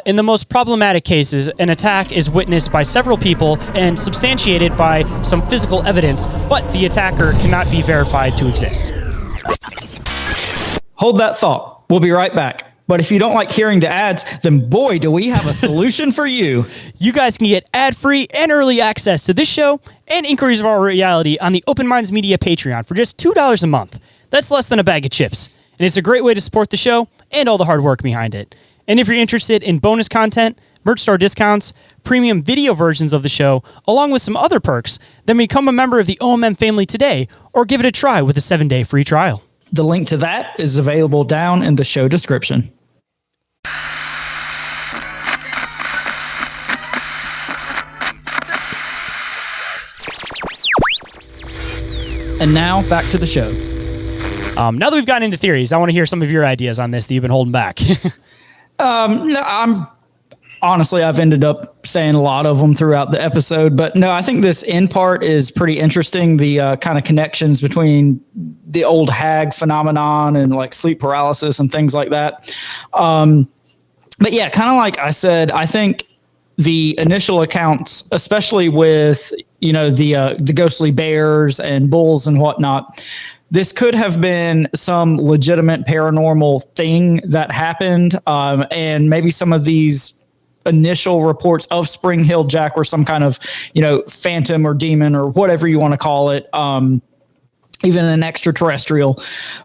In the most problematic cases, an attack is witnessed by several people and substantiated by some physical evidence, but the attacker cannot be verified to exist. Hold that thought. We'll be right back. But if you don't like hearing the ads, then boy, do we have a solution for you. You guys can get ad-free and early access to this show and Inquiries of Our Reality on the Open Minds Media Patreon for just $2 a month. That's less than a bag of chips. And it's a great way to support the show and all the hard work behind it. And if you're interested in bonus content, merch store discounts, premium video versions of the show, along with some other perks, then become a member of the OMM family today or give it a try with a 7-day free trial. The link to that is available down in the show description. And now back to the show. Now that we've gotten into theories, I want to hear some of your ideas on this that you've been holding back. No, I've ended up saying a lot of them throughout the episode, but no, I think this end part is pretty interesting. The kind of connections between the old hag phenomenon and like sleep paralysis and things like that. But yeah, kind of like I said, I think the initial accounts, especially with, the ghostly bears and bulls and whatnot, this could have been some legitimate paranormal thing that happened. And maybe some of these initial reports of Spring Hill Jack were some kind of, phantom or demon or whatever you want to call it, even an extraterrestrial.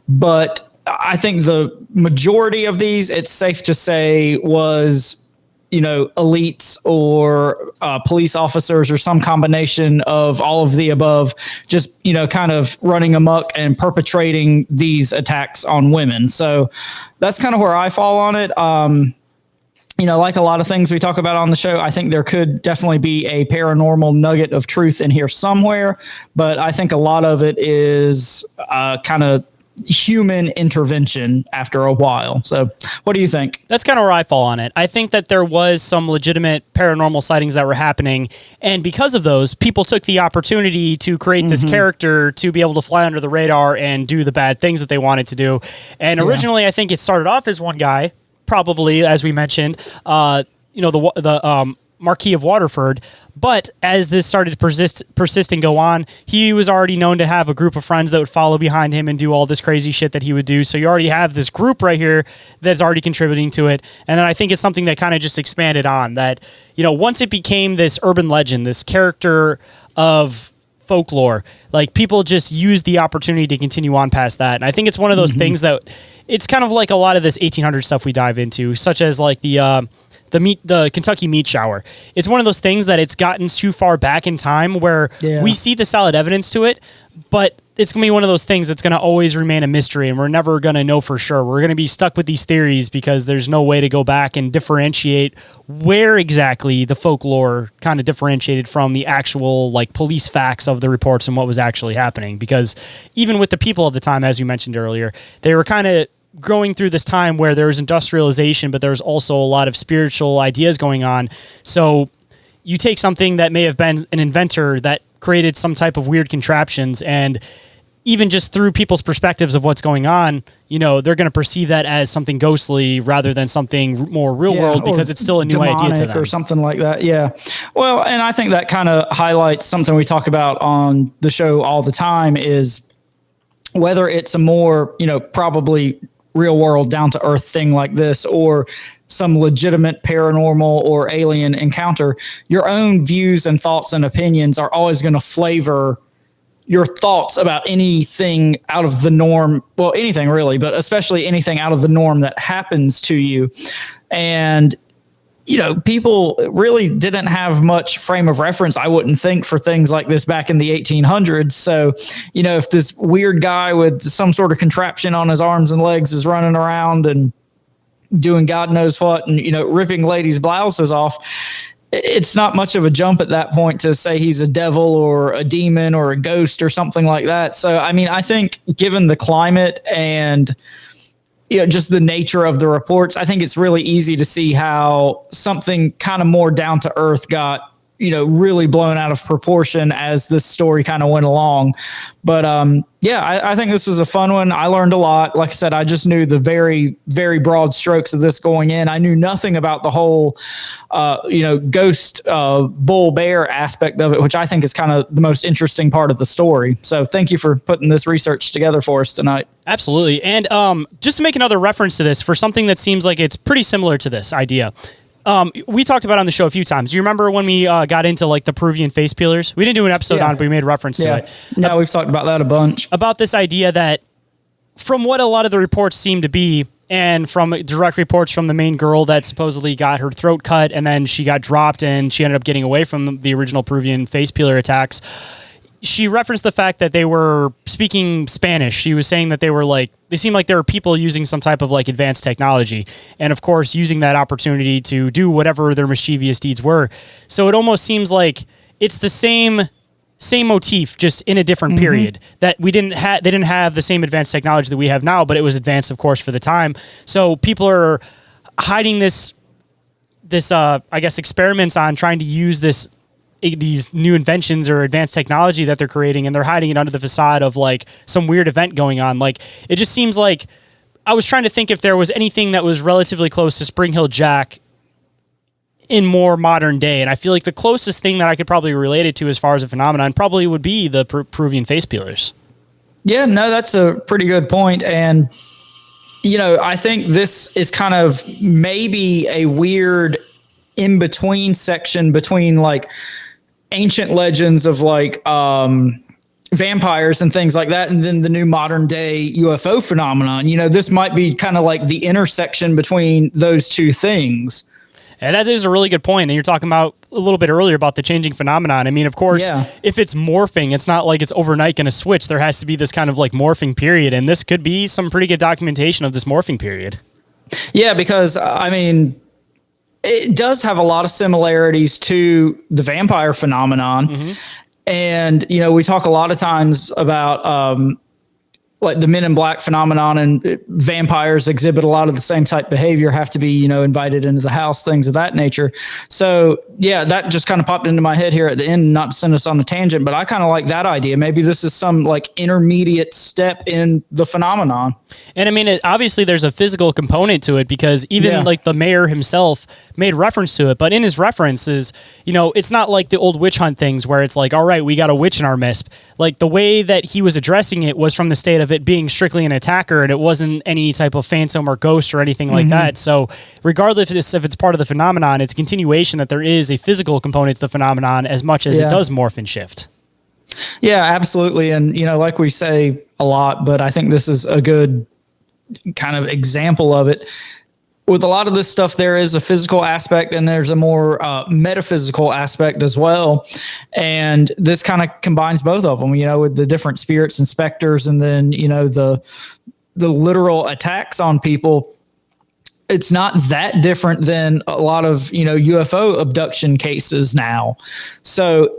But I think the majority of these, it's safe to say, was elites or police officers or some combination of all of the above, just, kind of running amok and perpetrating these attacks on women. So that's kind of where I fall on it. Like a lot of things we talk about on the show, I think there could definitely be a paranormal nugget of truth in here somewhere, but I think a lot of it is kind of human intervention after a while. So what do you think? That's kind of where I fall on it. I think that there was some legitimate paranormal sightings that were happening, and because of those, people took the opportunity to create this character to be able to fly under the radar and do the bad things that they wanted to do. And originally, I think it started off as one guy, probably, as we mentioned, the Marquis of Waterford. But as this started to persist and go on, he was already known to have a group of friends that would follow behind him and do all this crazy shit that he would do. So you already have this group right here that's already contributing to it. And then I think it's something that kind of just expanded on that, once it became this urban legend, this character of folklore, like people just use the opportunity to continue on past that. And I think it's one of those things that it's kind of like a lot of this 1800 stuff we dive into, such as like the Kentucky meat shower. It's one of those things that it's gotten too far back in time where we see the solid evidence to it, but it's going to be one of those things that's going to always remain a mystery, and we're never going to know for sure. We're going to be stuck with these theories because there's no way to go back and differentiate where exactly the folklore kind of differentiated from the actual like police facts of the reports and what was actually happening. Because even with the people of the time, as you mentioned earlier, they were kind of growing through this time where there was industrialization, but there was also a lot of spiritual ideas going on. So you take something that may have been an inventor that created some type of weird contraptions, and even just through people's perspectives of what's going on, you know, they're going to perceive that as something ghostly rather than something more real world, because it's still a new idea to them. Or something like that. Yeah. Well, and I think that kind of highlights something we talk about on the show all the time, is whether it's a more, you know, probably real world down to earth thing like this, or some legitimate paranormal or alien encounter, your own views and thoughts and opinions are always going to flavor your thoughts about anything out of the norm. Well, anything really, but especially anything out of the norm that happens to you. And, you know, people really didn't have much frame of reference, I wouldn't think, for things like this back in the 1800s. So, you know, if this weird guy with some sort of contraption on his arms and legs is running around and doing God knows what, and, you know, ripping ladies' blouses off, it's not much of a jump at that point to say he's a devil or a demon or a ghost or something like that. So, I mean, I think given the climate and, you know, just the nature of the reports, I think it's really easy to see how something kind of more down to earth got, you know, really blown out of proportion as this story kind of went along. But yeah, I think this was a fun one. I learned a lot. Like I said, I just knew the very, very broad strokes of this going in. I knew nothing about the whole, you know, ghost bull bear aspect of it, which I think is kind of the most interesting part of the story. So thank you for putting this research together for us tonight. Absolutely. And just to make another reference to this, for something that seems like it's pretty similar to this idea, we talked about on the show a few times. You remember when we got into like the Peruvian face peelers? We didn't do an episode on it, but we made reference to it. No, we've talked about that a bunch. About this idea that from what a lot of the reports seem to be, and from direct reports from the main girl that supposedly got her throat cut and then she got dropped and she ended up getting away from the original Peruvian face peeler attacks, she referenced the fact that they were speaking Spanish. She was saying that they seemed like there were people using some type of like advanced technology, and of course using that opportunity to do whatever their mischievous deeds were. So it almost seems like it's the same motif, just in a different period, that they didn't have the same advanced technology that we have now, but it was advanced, of course, for the time. So people are hiding this I guess experiments on trying to use these new inventions or advanced technology that they're creating, and they're hiding it under the facade of like some weird event going on. Like, it just seems like I was trying to think if there was anything that was relatively close to Spring Hill Jack in more modern day. And I feel like the closest thing that I could probably relate it to as far as a phenomenon probably would be the Peruvian face peelers. Yeah, no, that's a pretty good point. And, you know, I think this is kind of maybe a weird in-between section between like ancient legends of like vampires and things like that, and then the new modern day UFO phenomenon. You know, this might be kind of like the intersection between those two things. And that is a really good point. And you're talking about a little bit earlier about the changing phenomenon. I mean, of course, if it's morphing, it's not like it's overnight going to switch. There has to be this kind of like morphing period. And this could be some pretty good documentation of this morphing period. Yeah, because I mean, it does have a lot of similarities to the vampire phenomenon. And, you know, we talk a lot of times about like the Men in Black phenomenon, and vampires exhibit a lot of the same type behavior, have to be, you know, invited into the house, things of that nature. So yeah, that just kind of popped into my head here at the end, not to send us on a tangent, but I kind of like that idea. Maybe this is some like intermediate step in the phenomenon. And I mean, obviously there's a physical component to it, because even like the mayor himself made reference to it, but in his references, you know, it's not like the old witch hunt things where it's like, all right, we got a witch in our midst. Like the way that he was addressing it was from the state of it being strictly an attacker, and it wasn't any type of phantom or ghost or anything like that. So regardless if it's part of the phenomenon, it's a continuation that there is a physical component to the phenomenon as much as it does morph and shift. Yeah, absolutely. And, you know, like we say a lot, but I think this is a good kind of example of it. with a lot of this stuff, there is a physical aspect and there's a more metaphysical aspect as well. And this kind of combines both of them, with the different spirits and specters, and then, the literal attacks on people. It's not that different than a lot of, UFO abduction cases now. So,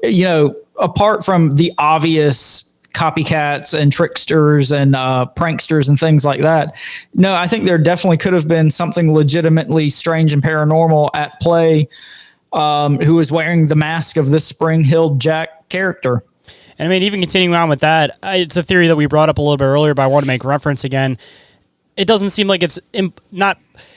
apart from the obvious copycats and tricksters and pranksters and things like that, no, I think there definitely could have been something legitimately strange and paranormal at play, who was wearing the mask of this Spring-Heeled Jack character. And I mean, even continuing on with that, it's a theory that we brought up a little bit earlier, but I want to make reference again. It doesn't seem like it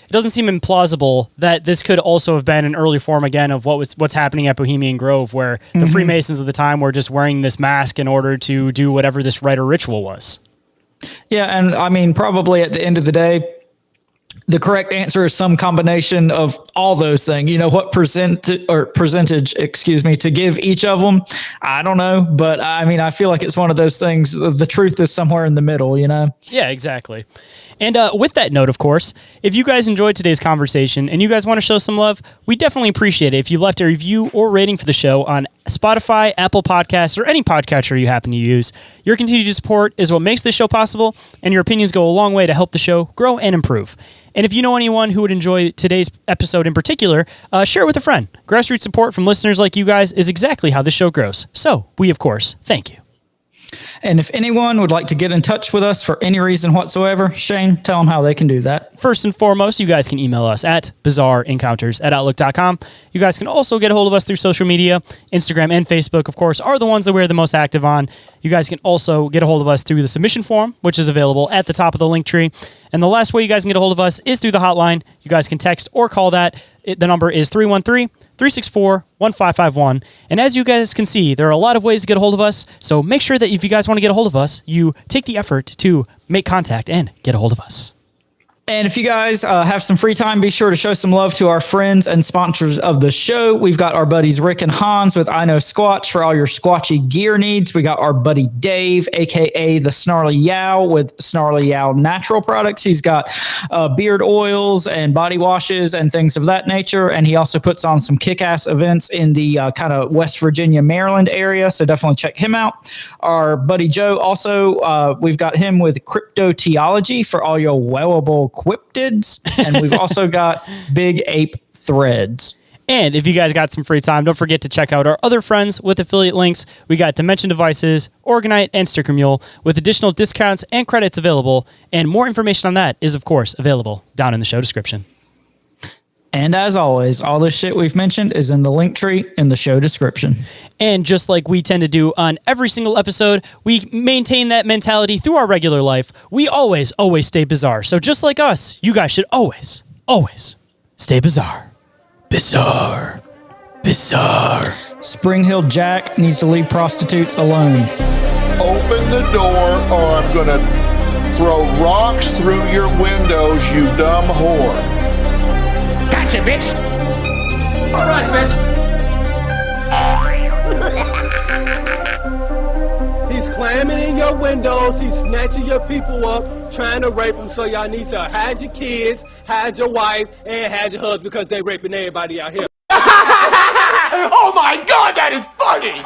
doesn't seem implausible that this could also have been an early form again of what's happening at Bohemian Grove, where the Freemasons of the time were just wearing this mask in order to do whatever this rite or ritual was. Yeah, and I mean, probably at the end of the day, the correct answer is some combination of all those things. What percentage, to give each of them, I don't know. But I mean, I feel like it's one of those things. The truth is somewhere in the middle, Yeah, exactly. And with that note, of course, if you guys enjoyed today's conversation and you guys want to show some love, we definitely appreciate it if you left a review or rating for the show on Spotify, Apple Podcasts, or any podcatcher you happen to use. Your continued support is what makes this show possible, and your opinions go a long way to help the show grow and improve. And if you know anyone who would enjoy today's episode in particular, share it with a friend. Grassroots support from listeners like you guys is exactly how this show grows. So we, of course, thank you. And if anyone would like to get in touch with us for any reason whatsoever, Shayn, tell them how they can do that. First and foremost, you guys can email us at bizarreencounters@outlook.com. You guys can also get a hold of us through social media. Instagram and Facebook, of course, are the ones that we're the most active on. You guys can also get a hold of us through the submission form, which is available at the top of the link tree. And the last way you guys can get a hold of us is through the hotline. You guys can text or call that. The number is 313-364-1551. And as you guys can see, there are a lot of ways to get a hold of us. So make sure that if you guys want to get a hold of us, you take the effort to make contact and get a hold of us. And if you guys have some free time, be sure to show some love to our friends and sponsors of the show. We've got our buddies Rick and Hans with I Know Squatch for all your squatchy gear needs. We got our buddy Dave, a.k.a. the Snarly Yow, with Snarly Yow Natural Products. He's got beard oils and body washes and things of that nature. And he also puts on some kick-ass events in the kind of West Virginia, Maryland area. So definitely check him out. Our buddy Joe also, we've got him with Cryptoteology for all your wearable cryptids, and we've also got Big Ape Threads. And if you guys got some free time, don't forget to check out our other friends with affiliate links. We got Dimension Devices, Oregon-ite, and Sticker Mule with additional discounts and credits available. And more information on that is, of course, available down in the show description. And as always, all this shit we've mentioned is in the link tree in the show description. And just like we tend to do on every single episode, we maintain that mentality through our regular life. We always stay bizarre. So just like us, you guys should always stay bizarre. Bizarre. Bizarre. Spring-Heeled Jack needs to leave prostitutes alone. Open the door or I'm going to throw rocks through your windows, you dumb whore. Gotcha, bitch! All right, bitch! He's climbing in your windows, he's snatching your people up, trying to rape them, so y'all need to hide your kids, hide your wife, and hide your husband because they raping everybody out here. Oh my god, that is funny!